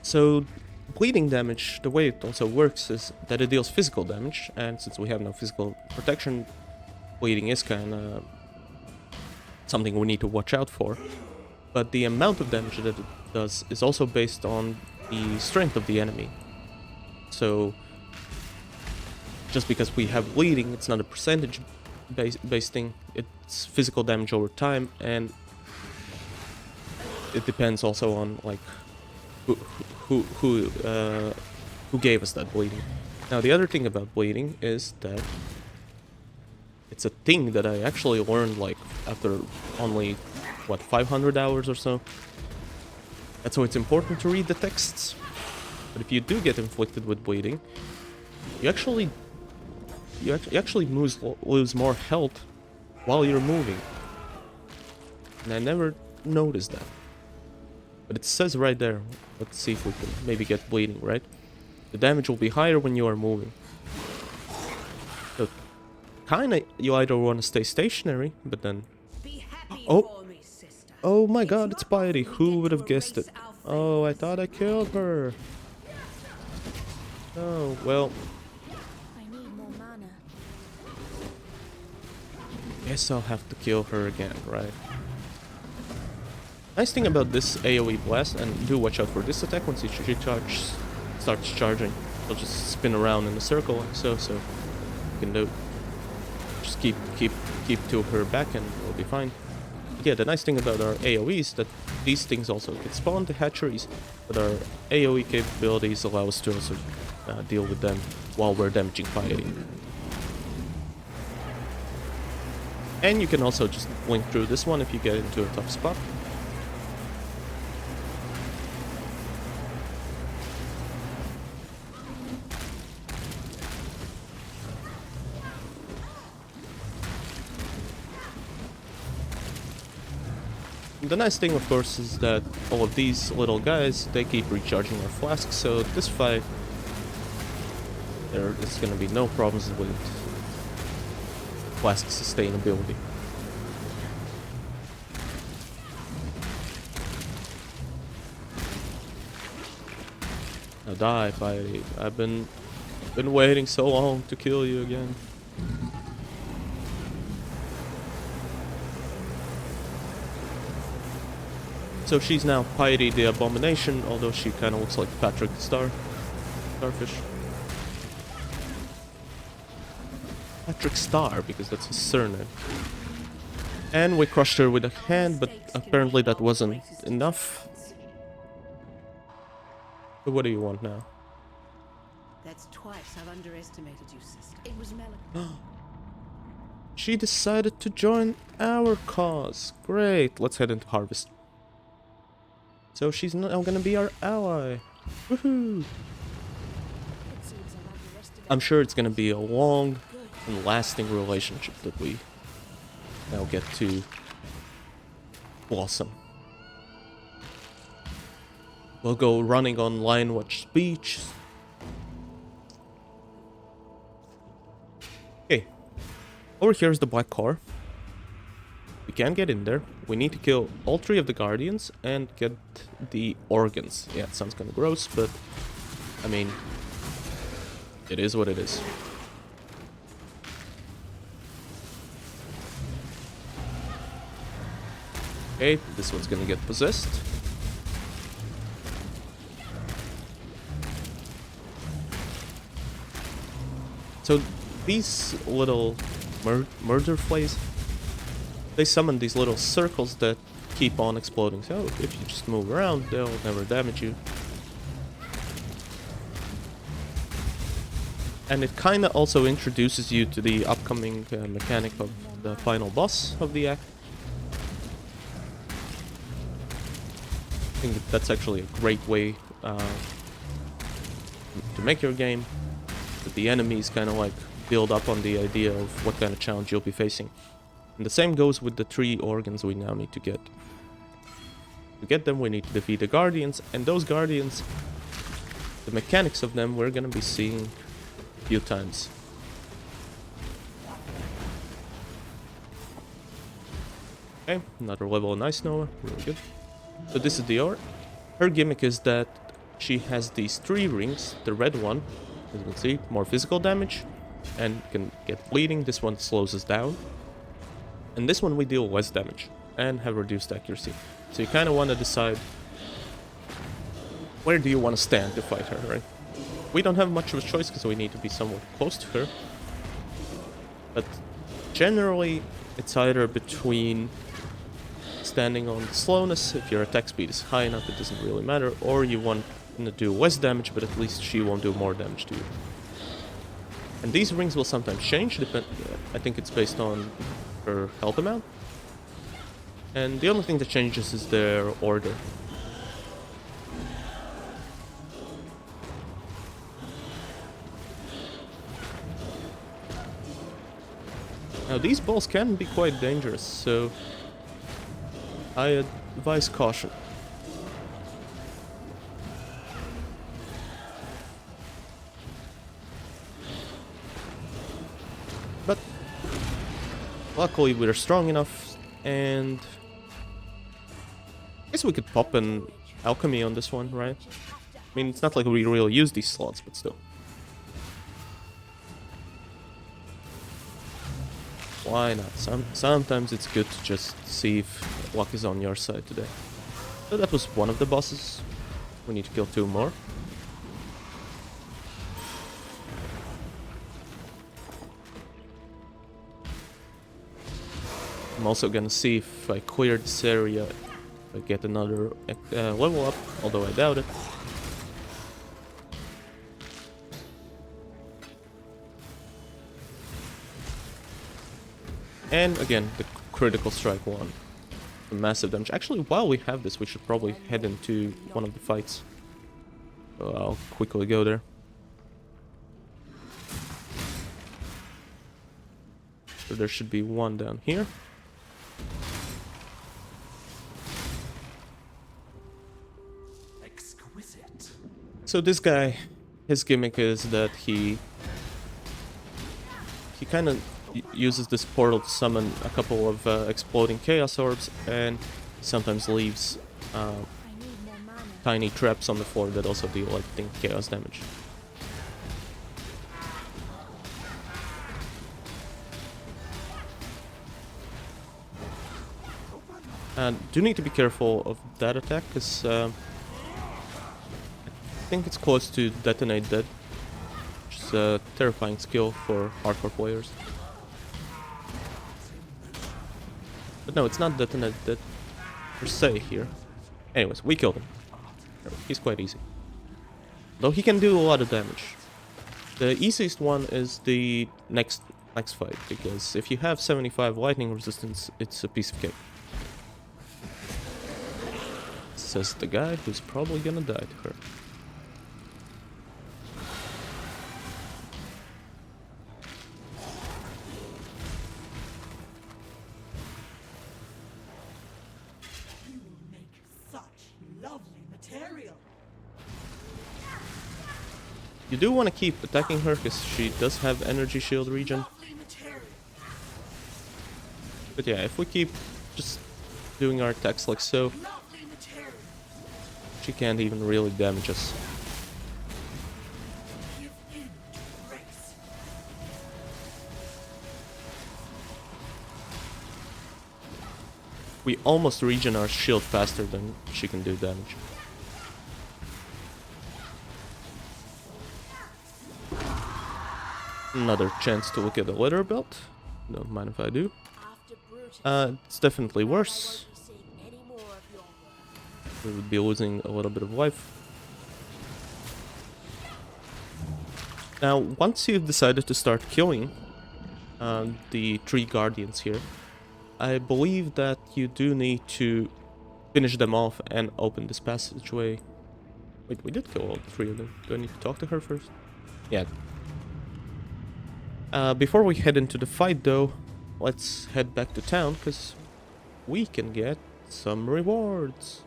So, bleeding damage, the way it also works is that it deals physical damage, and since we have no physical protection, bleeding is kind of something we need to watch out for. But the amount of damage that it does is also based on the strength of the enemy. So, just because we have bleeding, it's not a percentage based thing, it's physical damage over time, and it depends also on like who who who uh, who gave us that bleeding. Now the other thing about bleeding is that it's a thing that I actually learned like after only what 500 hours or so. That's why it's important to read the texts. But if you do get inflicted with bleeding, you actually lose more health while you're moving. And I never noticed that. But it says right there. Let's see if we can maybe get bleeding, right? The damage will be higher when you are moving. So kinda you either want to stay stationary, but then oh my god, it's Piety. Who would have guessed it? Oh, I thought I killed her. Oh, well, I need more mana. guess I'll have to kill her again, right? Nice thing about this AoE blast, and do watch out for this attack once she starts charging. It'll just spin around in a circle like so you can do just keep to her back and it'll be fine. But yeah, the nice thing about our AoE is that these things also can spawn the hatcheries, but our AoE capabilities allow us to also deal with them while we're damaging Piety. And you can also just blink through this one if you get into a tough spot. The nice thing, of course, is that all of these little guys, they keep recharging our flasks, so this fight, there's gonna be no problems with flask sustainability. Now die, Piety. I've been waiting so long to kill you again. So she's now Piety the Abomination, although she kind of looks like Patrick the Starfish. Patrick Star, because that's his surname. And we crushed her with a hand, but apparently that wasn't enough. So what do you want now? That's twice I've underestimated you, sister. It was Melody. She decided to join our cause. Great, let's head into Harvest. So she's now gonna be our ally. Woohoo! It seems I've underestimated. I'm sure it's gonna be a long and lasting relationship that we now get to blossom. We'll go running on Lionwatch Beach. Okay. Over here is the black car. We can't get in there. We need to kill all 3 of the guardians and get the organs. Yeah, it sounds kind of gross, but I mean, it is what it is. Okay, this one's gonna get possessed. So these little murder flays, they summon these little circles that keep on exploding. So if you just move around, they'll never damage you. And it kinda also introduces you to the upcoming mechanic of the final boss of the act. I think that's actually a great way to make your game. That the enemies kind of like build up on the idea of what kind of challenge you'll be facing. And the same goes with the 3 organs we now need to get. To get them, we need to defeat the guardians, and those guardians, the mechanics of them, we're gonna be seeing a few times. Okay, another level in Ice Nova, really good. So this is Dior. Her gimmick is that she has these 3 rings. The red one, as you can see, more physical damage, and can get bleeding. This one slows us down. And this one we deal less damage, and have reduced accuracy. So you kind of want to decide, where do you want to stand to fight her, right? We don't have much of a choice because we need to be somewhat close to her. But generally, it's either between standing on the slowness. If your attack speed is high enough, it doesn't really matter. Or you want to do less damage, but at least she won't do more damage to you. And these rings will sometimes change, I think it's based on her health amount. And the only thing that changes is their order. Now these balls can be quite dangerous, so I advise caution. But luckily we're strong enough, and I guess we could pop an alchemy on this one, right? I mean, it's not like we really use these slots, but still. Why not? Sometimes it's good to just see if luck is on your side today. So that was one of the bosses. We need to kill 2 more. I'm also gonna see if I clear this area, if I get another level up, although I doubt it. And again, the critical strike one. The massive damage. Actually, while we have this, we should probably head into one of the fights. So I'll quickly go there. So there should be one down here. Exquisite. So this guy, his gimmick is that he kind of uses this portal to summon a couple of exploding chaos orbs, and sometimes leaves tiny traps on the floor that also deal, I think, chaos damage. And do need to be careful of that attack, because I think it's close to Detonate Dead, which is a terrifying skill for hardcore players. But no, it's not Detonate Dead per se here. Anyways, we killed him. He's quite easy. Though he can do a lot of damage. The easiest one is the next fight, because if you have 75 lightning resistance, it's a piece of cake. Says the guy who's probably gonna die to her. You make such lovely material. You do want to keep attacking her, because she does have energy shield regen. Lovely material. But yeah, if we keep just doing our attacks like so, Lovely material. she can't even really damage us. Give in to grace. We almost regen our shield faster than she can do damage. Another chance to look at the leather belt. Don't mind if I do. After Brutus, It's definitely I worse. won't be seeing any more of your work. We would be losing a little bit of life. Now, once you've decided to start killing the 3 guardians here, I believe that you do need to finish them off and open this passageway. Wait, we did kill all 3 of them. Do I need to talk to her first? Yeah. Before we head into the fight, though, let's head back to town, because we can get some rewards.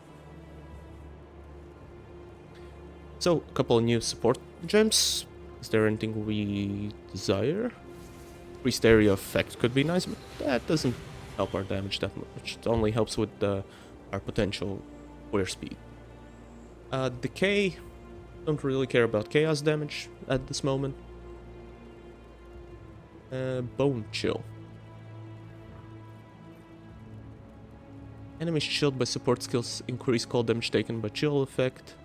So, a couple of new support gems. Is there anything we desire? Increased area effect could be nice, but that doesn't help our damage that much. It only helps with our potential clear speed. Decay. Don't really care about chaos damage at this moment. Bone chill. Enemies chilled by support skills increase cold damage taken by chill effect.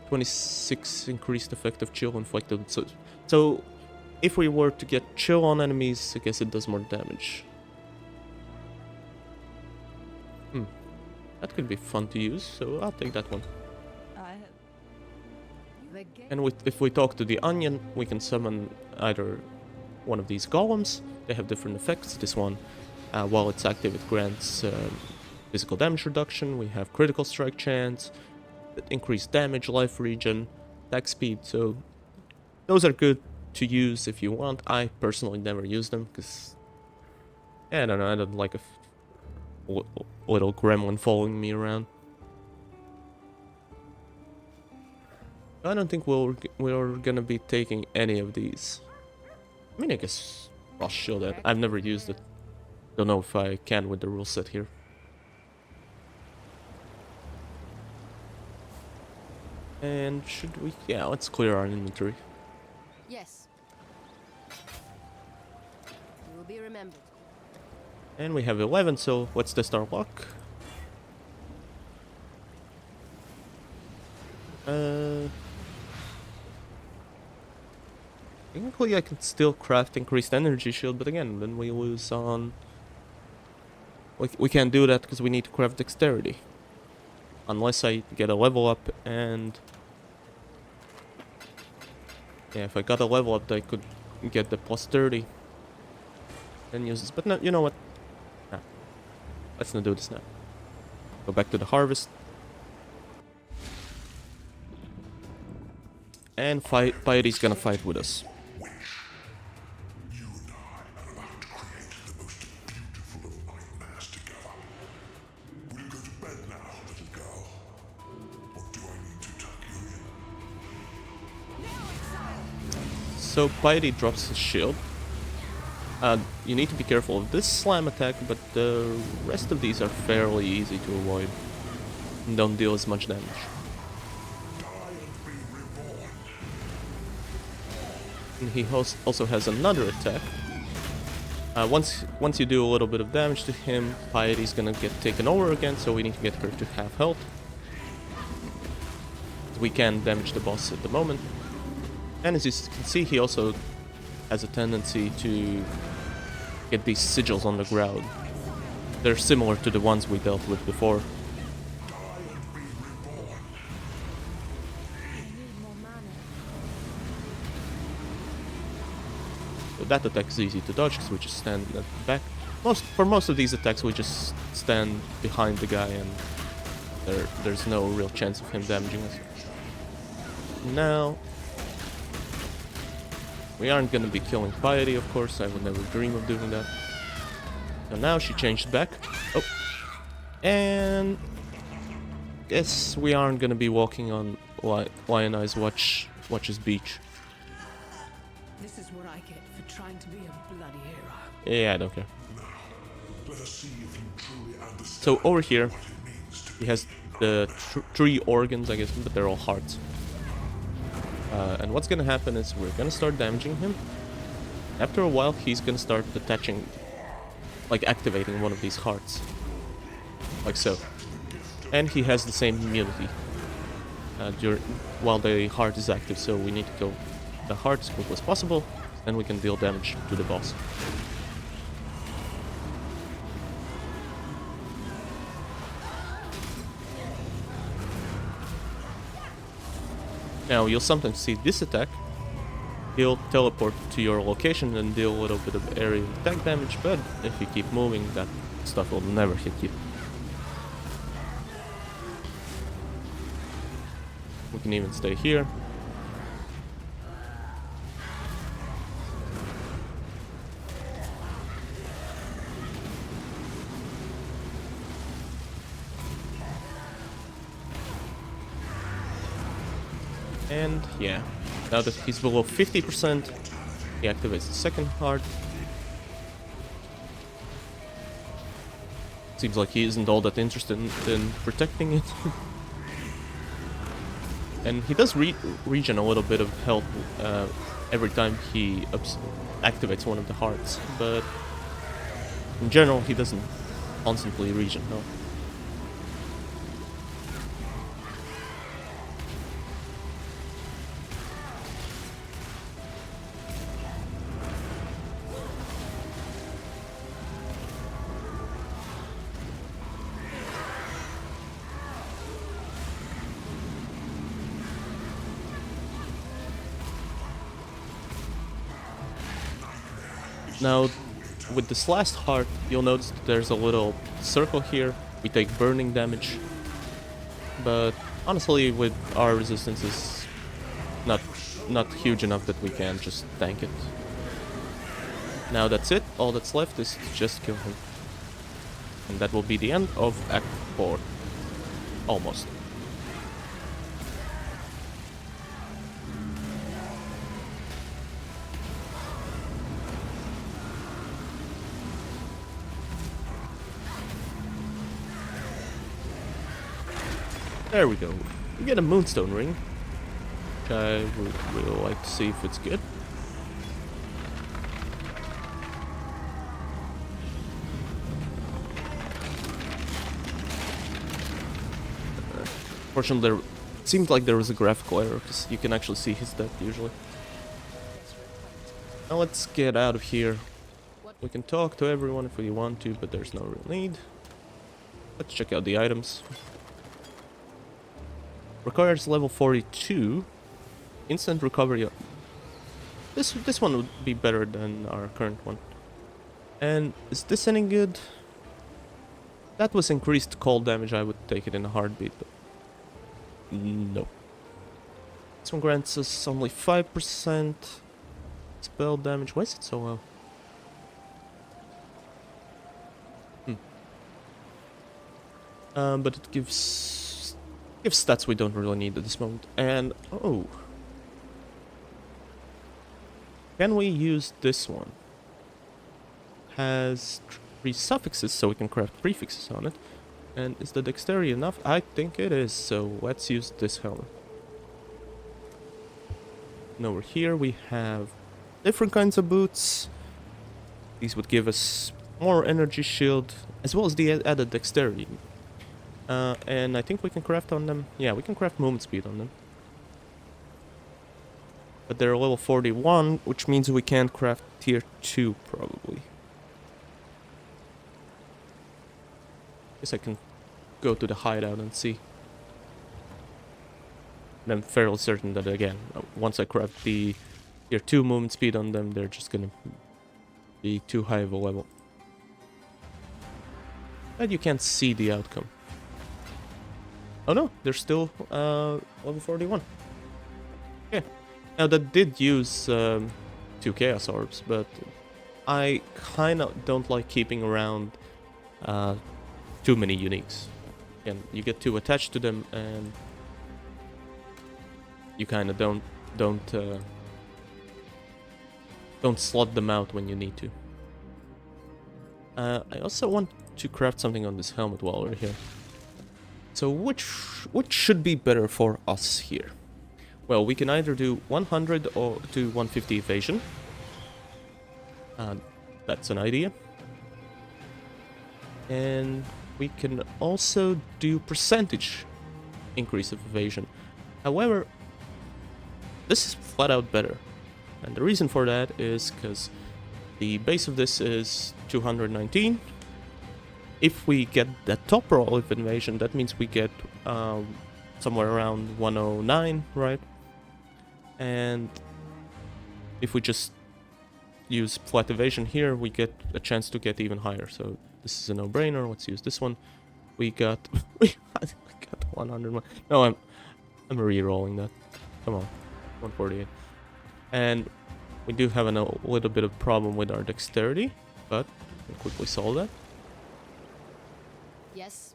26 increased effect of chill inflicted. So if we were to get chill on enemies, I guess it does more damage. That could be fun to use, so I'll take that one. The game. And if we talk to the onion, we can summon either one of these golems. They have different effects. This one, while it's active, it grants physical damage reduction. We have critical strike chance, increased damage, life regen, attack speed. So those are good to use if you want. I personally never use them because I don't know. I don't like a little gremlin following me around. I don't think we're gonna be taking any of these. I mean, I guess Frost Shield. I've never used it. Don't know if I can with the rule set here. And should we? Yeah, let's clear our inventory. Yes. You will be remembered. And we have 11, so let's test our luck. Technically I can still craft increased energy shield, but again, then we lose on... We can't do that because we need to craft dexterity. Unless I get a level up and... Yeah, if I got a level up, I could get the plus 30. And use this, but no, you know what? Nah. Let's not do this now. Go back to the harvest. And Piety's gonna fight with us. You and I are about to create the most beautiful of nightmares together. We'll go to bed now, little girl. Or do I need to tuck you in? So Piety drops his shield. You need to be careful of this slam attack, but the rest of these are fairly easy to avoid. And don't deal as much damage. And he also has another attack. Once you do a little bit of damage to him, Piety's gonna get taken over again, so we need to get her to half health. We can damage the boss at the moment. And as you can see, he also has a tendency to get these sigils on the ground. They're similar to the ones we dealt with before. So that attack is easy to dodge because we just stand at the back. For most of these attacks, we just stand behind the guy and there's no real chance of him damaging us. Now, we aren't gonna be killing Piety, of course. I would never dream of doing that. So now she changed back. Oh, and guess we aren't gonna be walking on Lion Eyes Watch's beach. This is what I get for trying to be a bloody hero. Yeah, I don't care. Let us see if you truly understand So over here, what it means to he has the three organs, I guess, but they're all hearts. And what's gonna happen is we're gonna start damaging him. After a while, he's gonna start attaching, like activating one of these hearts. Like so. And he has the same immunity while the heart is active, so we need to kill the heart as quickly as possible, then we can deal damage to the boss. Now, you'll sometimes see this attack. He'll teleport to your location and deal a little bit of area attack damage, but if you keep moving, that stuff will never hit you. We can even stay here. And yeah, now that he's below 50%, he activates the second heart. Seems like he isn't all that interested in protecting it. And he does regen a little bit of health every time he activates one of the hearts, but in general he doesn't constantly regen health. Now, with this last heart, you'll notice that there's a little circle here. We take burning damage. But honestly, with our resistances, not huge enough that we can just tank it. Now that's it. All that's left is to just kill him. And that will be the end of Act 4. Almost. There we go. We get a Moonstone ring, which I would really like to see if it's good. Fortunately, it seemed like there was a graphical error, because you can actually see his death usually. Now let's get out of here. We can talk to everyone if we want to, but there's no real need. Let's check out the items. Requires level 42. Instant recovery. This one would be better than our current one. And is this any good? That was increased cold damage. I would take it in a heartbeat, but no. This one grants us only 5% spell damage. Why is it so low? But it gives stats we don't really need at this moment. And oh, can we use this one? Has 3 suffixes, so we can craft prefixes on it. And is the dexterity enough? I think it is, so let's use this helmet. And over here we have different kinds of boots. These would give us more energy shield, as well as the added dexterity. And I think we can craft on them. Yeah, we can craft movement speed on them. But they're level 41, which means we can't craft tier 2, probably. Guess I can go to the hideout and see. And I'm fairly certain that, again, once I craft the tier 2 movement speed on them, they're just gonna be too high of a level. But you can't see the outcome. Oh no, they're still level 41. Yeah. Now that did use 2 Chaos Orbs, but I kind of don't like keeping around too many uniques. And you get too attached to them, and you kind of don't slot them out when you need to. I also want to craft something on this helmet while we're here. So which should be better for us here? Well, we can either do 100 or do 150 evasion. That's an idea. And we can also do percentage increase of evasion. However, this is flat out better. And the reason for that is because the base of this is 219. If we get the top roll of invasion, that means we get somewhere around 109, right? And if we just use flat evasion here, we get a chance to get even higher. So this is a no-brainer. Let's use this one. We got we got 101. No, I'm re-rolling that. Come on, 148. And we do have a little bit of problem with our dexterity, but we'll quickly solve that. Yes.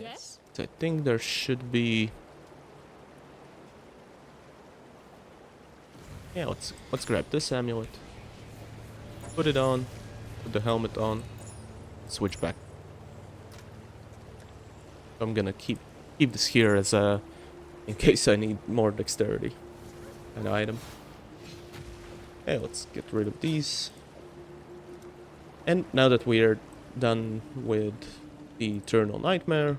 Yes? So I think there should be. Yeah, let's grab this amulet. Put it on. Put the helmet on. Switch back. I'm gonna keep this here as a in case I need more dexterity. An item. Okay, let's get rid of these. And now that we're done with the Eternal Nightmare,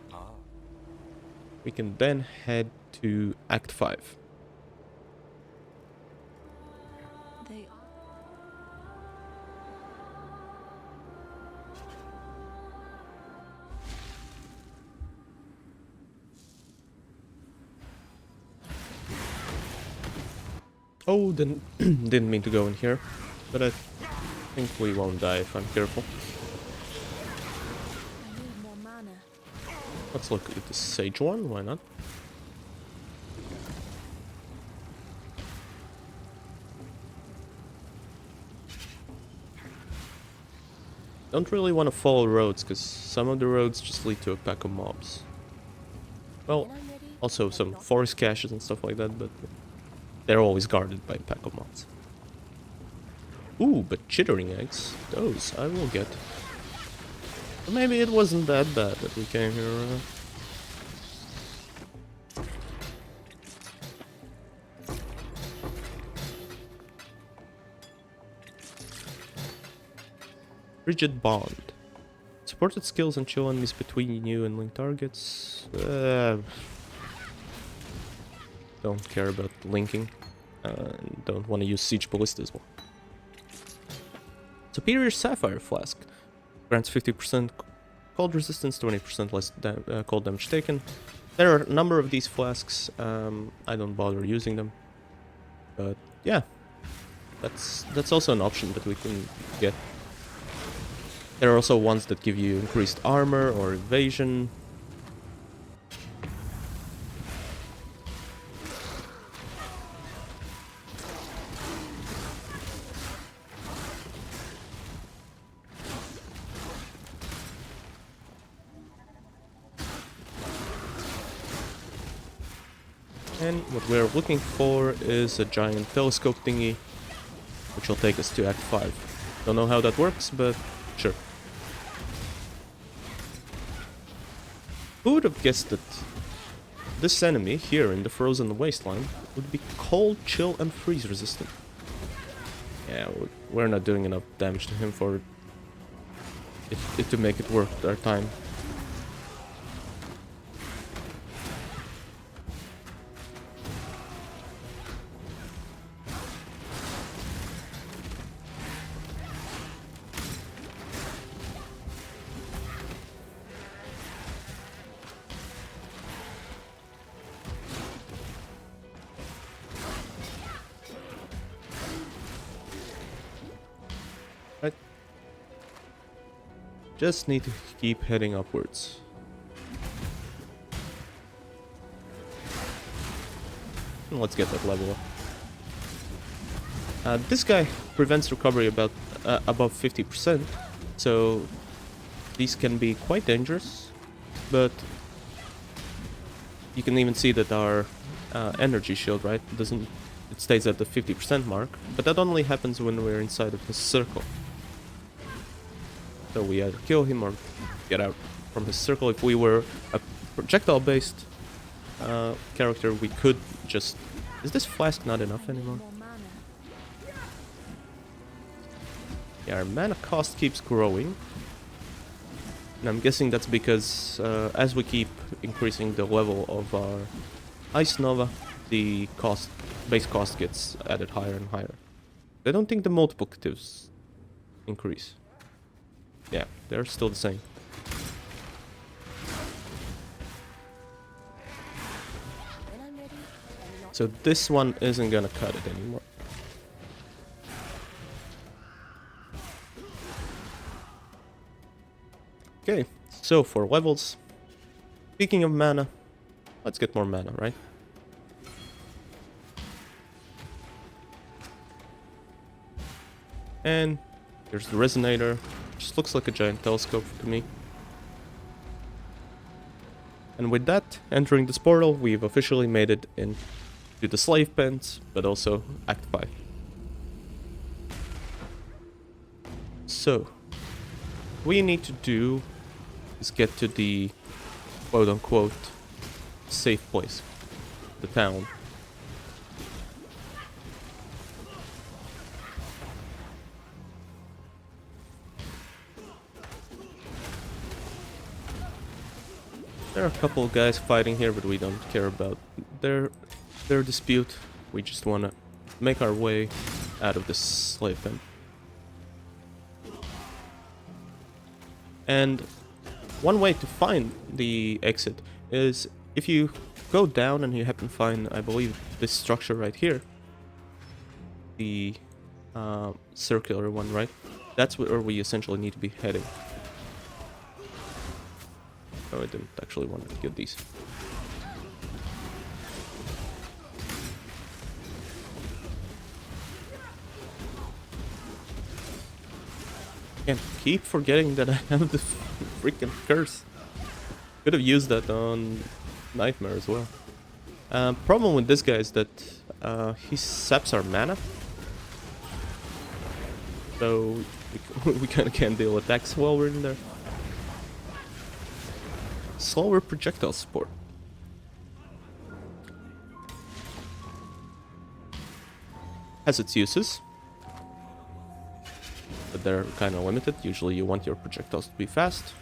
we can then head to Act 5. They Oh, didn't mean to go in here, but I think we won't die if I'm careful. I need more mana. Let's look at the Sage one, why not? Don't really want to follow roads, because some of the roads just lead to a pack of mobs. Well, When I'm ready, also but some not forest caches and stuff like that, but they're always guarded by a pack of mobs. Ooh, but chittering eggs, those I will get. Or maybe it wasn't that bad that we came here. Rigid Bond. Supported skills and chill enemies between you and link targets. Don't care about linking. Don't want to use Siege Ballista as well. Superior Sapphire Flask. Grants 50% cold resistance, 20% less cold damage taken. There are a number of these flasks. I don't bother using them. But yeah. That's also an option that we can get. There are also ones that give you increased armor or evasion. And what we're looking for is a giant telescope thingy, which will take us to Act 5. Don't know how that works, but sure. Who would have guessed that this enemy here in the frozen wasteland would be cold, chill, and freeze resistant? Yeah, we're not doing enough damage to him for it to make it worth our time. Just need to keep heading upwards. And let's get that level up. This guy prevents recovery about above 50%, so these can be quite dangerous. But you can even see that our energy shield, right, it stays at the 50% mark, but that only happens when we're inside of the circle. So we either kill him or get out from his circle. If we were a projectile-based character, we could just... Is this flask not enough anymore? more mana. Yeah, our mana cost keeps growing. And I'm guessing that's because as we keep increasing the level of our Ice Nova, the base cost gets added higher and higher. I don't think the multiplicatives increase. Yeah, they're still the same. When I'm ready, but not So this one isn't gonna cut it anymore. Okay, so for levels, speaking of mana, let's get more mana, right? And here's the resonator. Just looks like a giant telescope to me. And with that, entering this portal, we've officially made it into the slave pens, but also Act 5. So, what we need to do is get to the quote-unquote safe place, the town. There are a couple of guys fighting here, but we don't care about their dispute. We just want to make our way out of this slave pen. And one way to find the exit is if you go down and you happen to find, I believe, this structure right here. the circular one, right? That's where we essentially need to be heading. Oh, I didn't actually want to get these. Can't keep forgetting that I have the freaking curse. Could have used that on Nightmare as well. Problem with this guy is that he saps our mana. So we kind of can't deal with attacks while we're in there. Slower projectile support. Has its uses, but they're kind of limited. Usually you want your projectiles to be fast.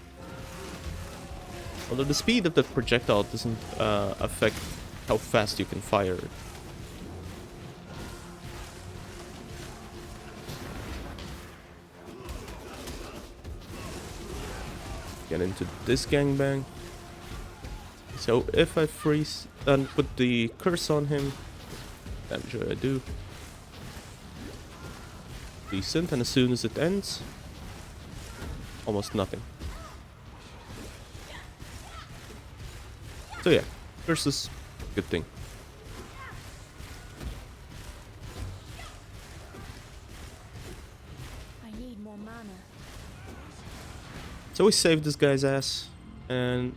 Although the speed of the projectile doesn't affect how fast you can fire it. Get into this gangbang. So if I freeze and put the curse on him, damage I do. Decent, and as soon as it ends, almost nothing. So yeah, curse is a good thing. I need more mana. So we saved this guy's ass, and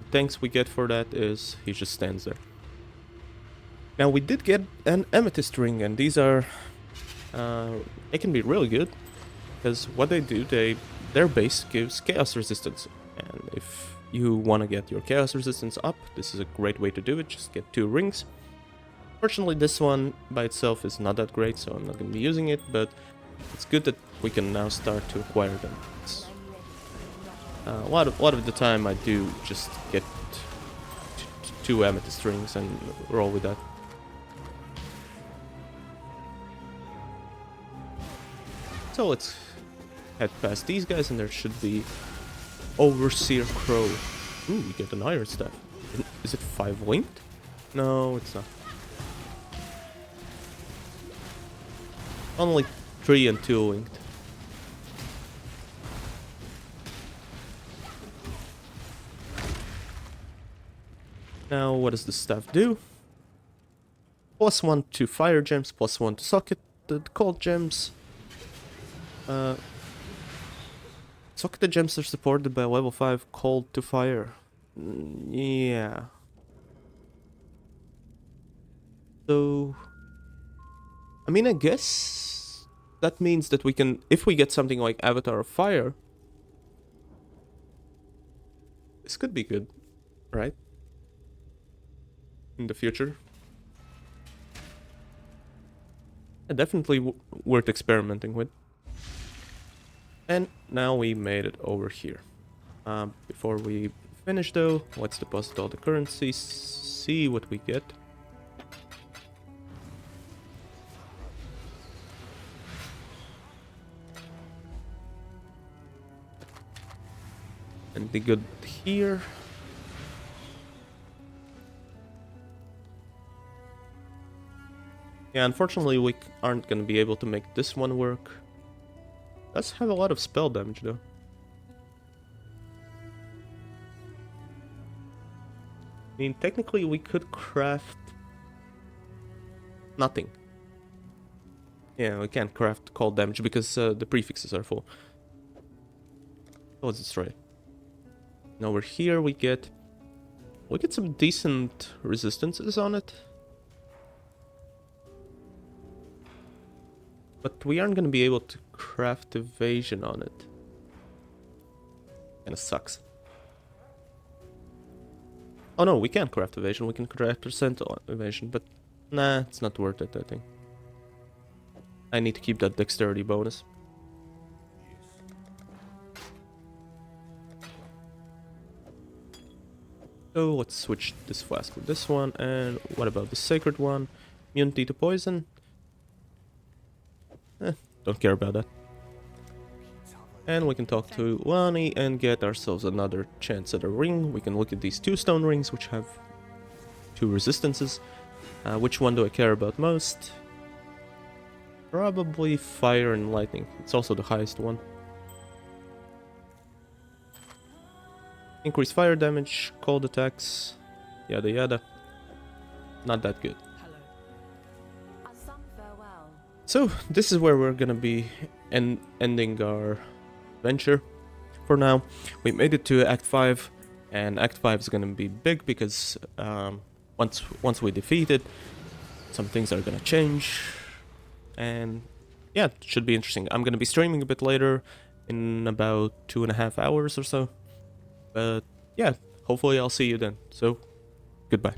the thanks we get for that is he just stands there. Now we did get an amethyst ring, and these are they can be really good because what they do, their base gives chaos resistance, and if you want to get your chaos resistance up, this is a great way to do it. Just get 2 rings. Fortunately, this one by itself is not that great, so I'm not going to be using it, but it's good that we can now start to acquire them. A lot of the time I do just get 2 amethyst rings and roll with that. So let's head past these guys, and there should be Overseer Crow. Ooh, we get an iron staff. Is it 5 linked? No, it's not. Only 3 and 2 linked. Now, what does the staff do? +1 to fire gems, +1 to socket the cold gems. Socket gems are supported by level 5 cold to fire. Yeah. So, I mean, I guess that means that we can, if we get something like Avatar of Fire, this could be good, right? In the future. Definitely worth experimenting with. And now we made it over here. Before we finish though, let's deposit all the currency, see what we get. And be good here. Yeah, unfortunately we aren't gonna be able to make this one work. Does have a lot of spell damage though. I mean, technically we could craft nothing. Yeah, we can't craft cold damage because the prefixes are full. Oh, let's destroy it. Now we're here, we get some decent resistances on it. But we aren't going to be able to craft evasion on it. Kinda sucks. Oh no, we can't craft evasion, we can craft percent evasion, but nah, it's not worth it, I think. I need to keep that dexterity bonus. So let's switch this flask with this one, and what about the sacred one? Immunity to poison? Don't care about that. And we can talk to Lani and get ourselves another chance at a ring. We can look at these 2 stone rings, which have 2 resistances. Which one do I care about most? Probably fire and lightning. It's also the highest one. Increase fire damage, cold attacks, yada yada. Not that good. Hello. A sung farewell. So this is where we're gonna be ending our venture for now. We made it to Act 5, and Act 5 is gonna be big because once we defeat it, some things are gonna change, and yeah, it should be interesting. I'm gonna be streaming a bit later, in about 2.5 hours or so. But yeah, hopefully I'll see you then. So, goodbye.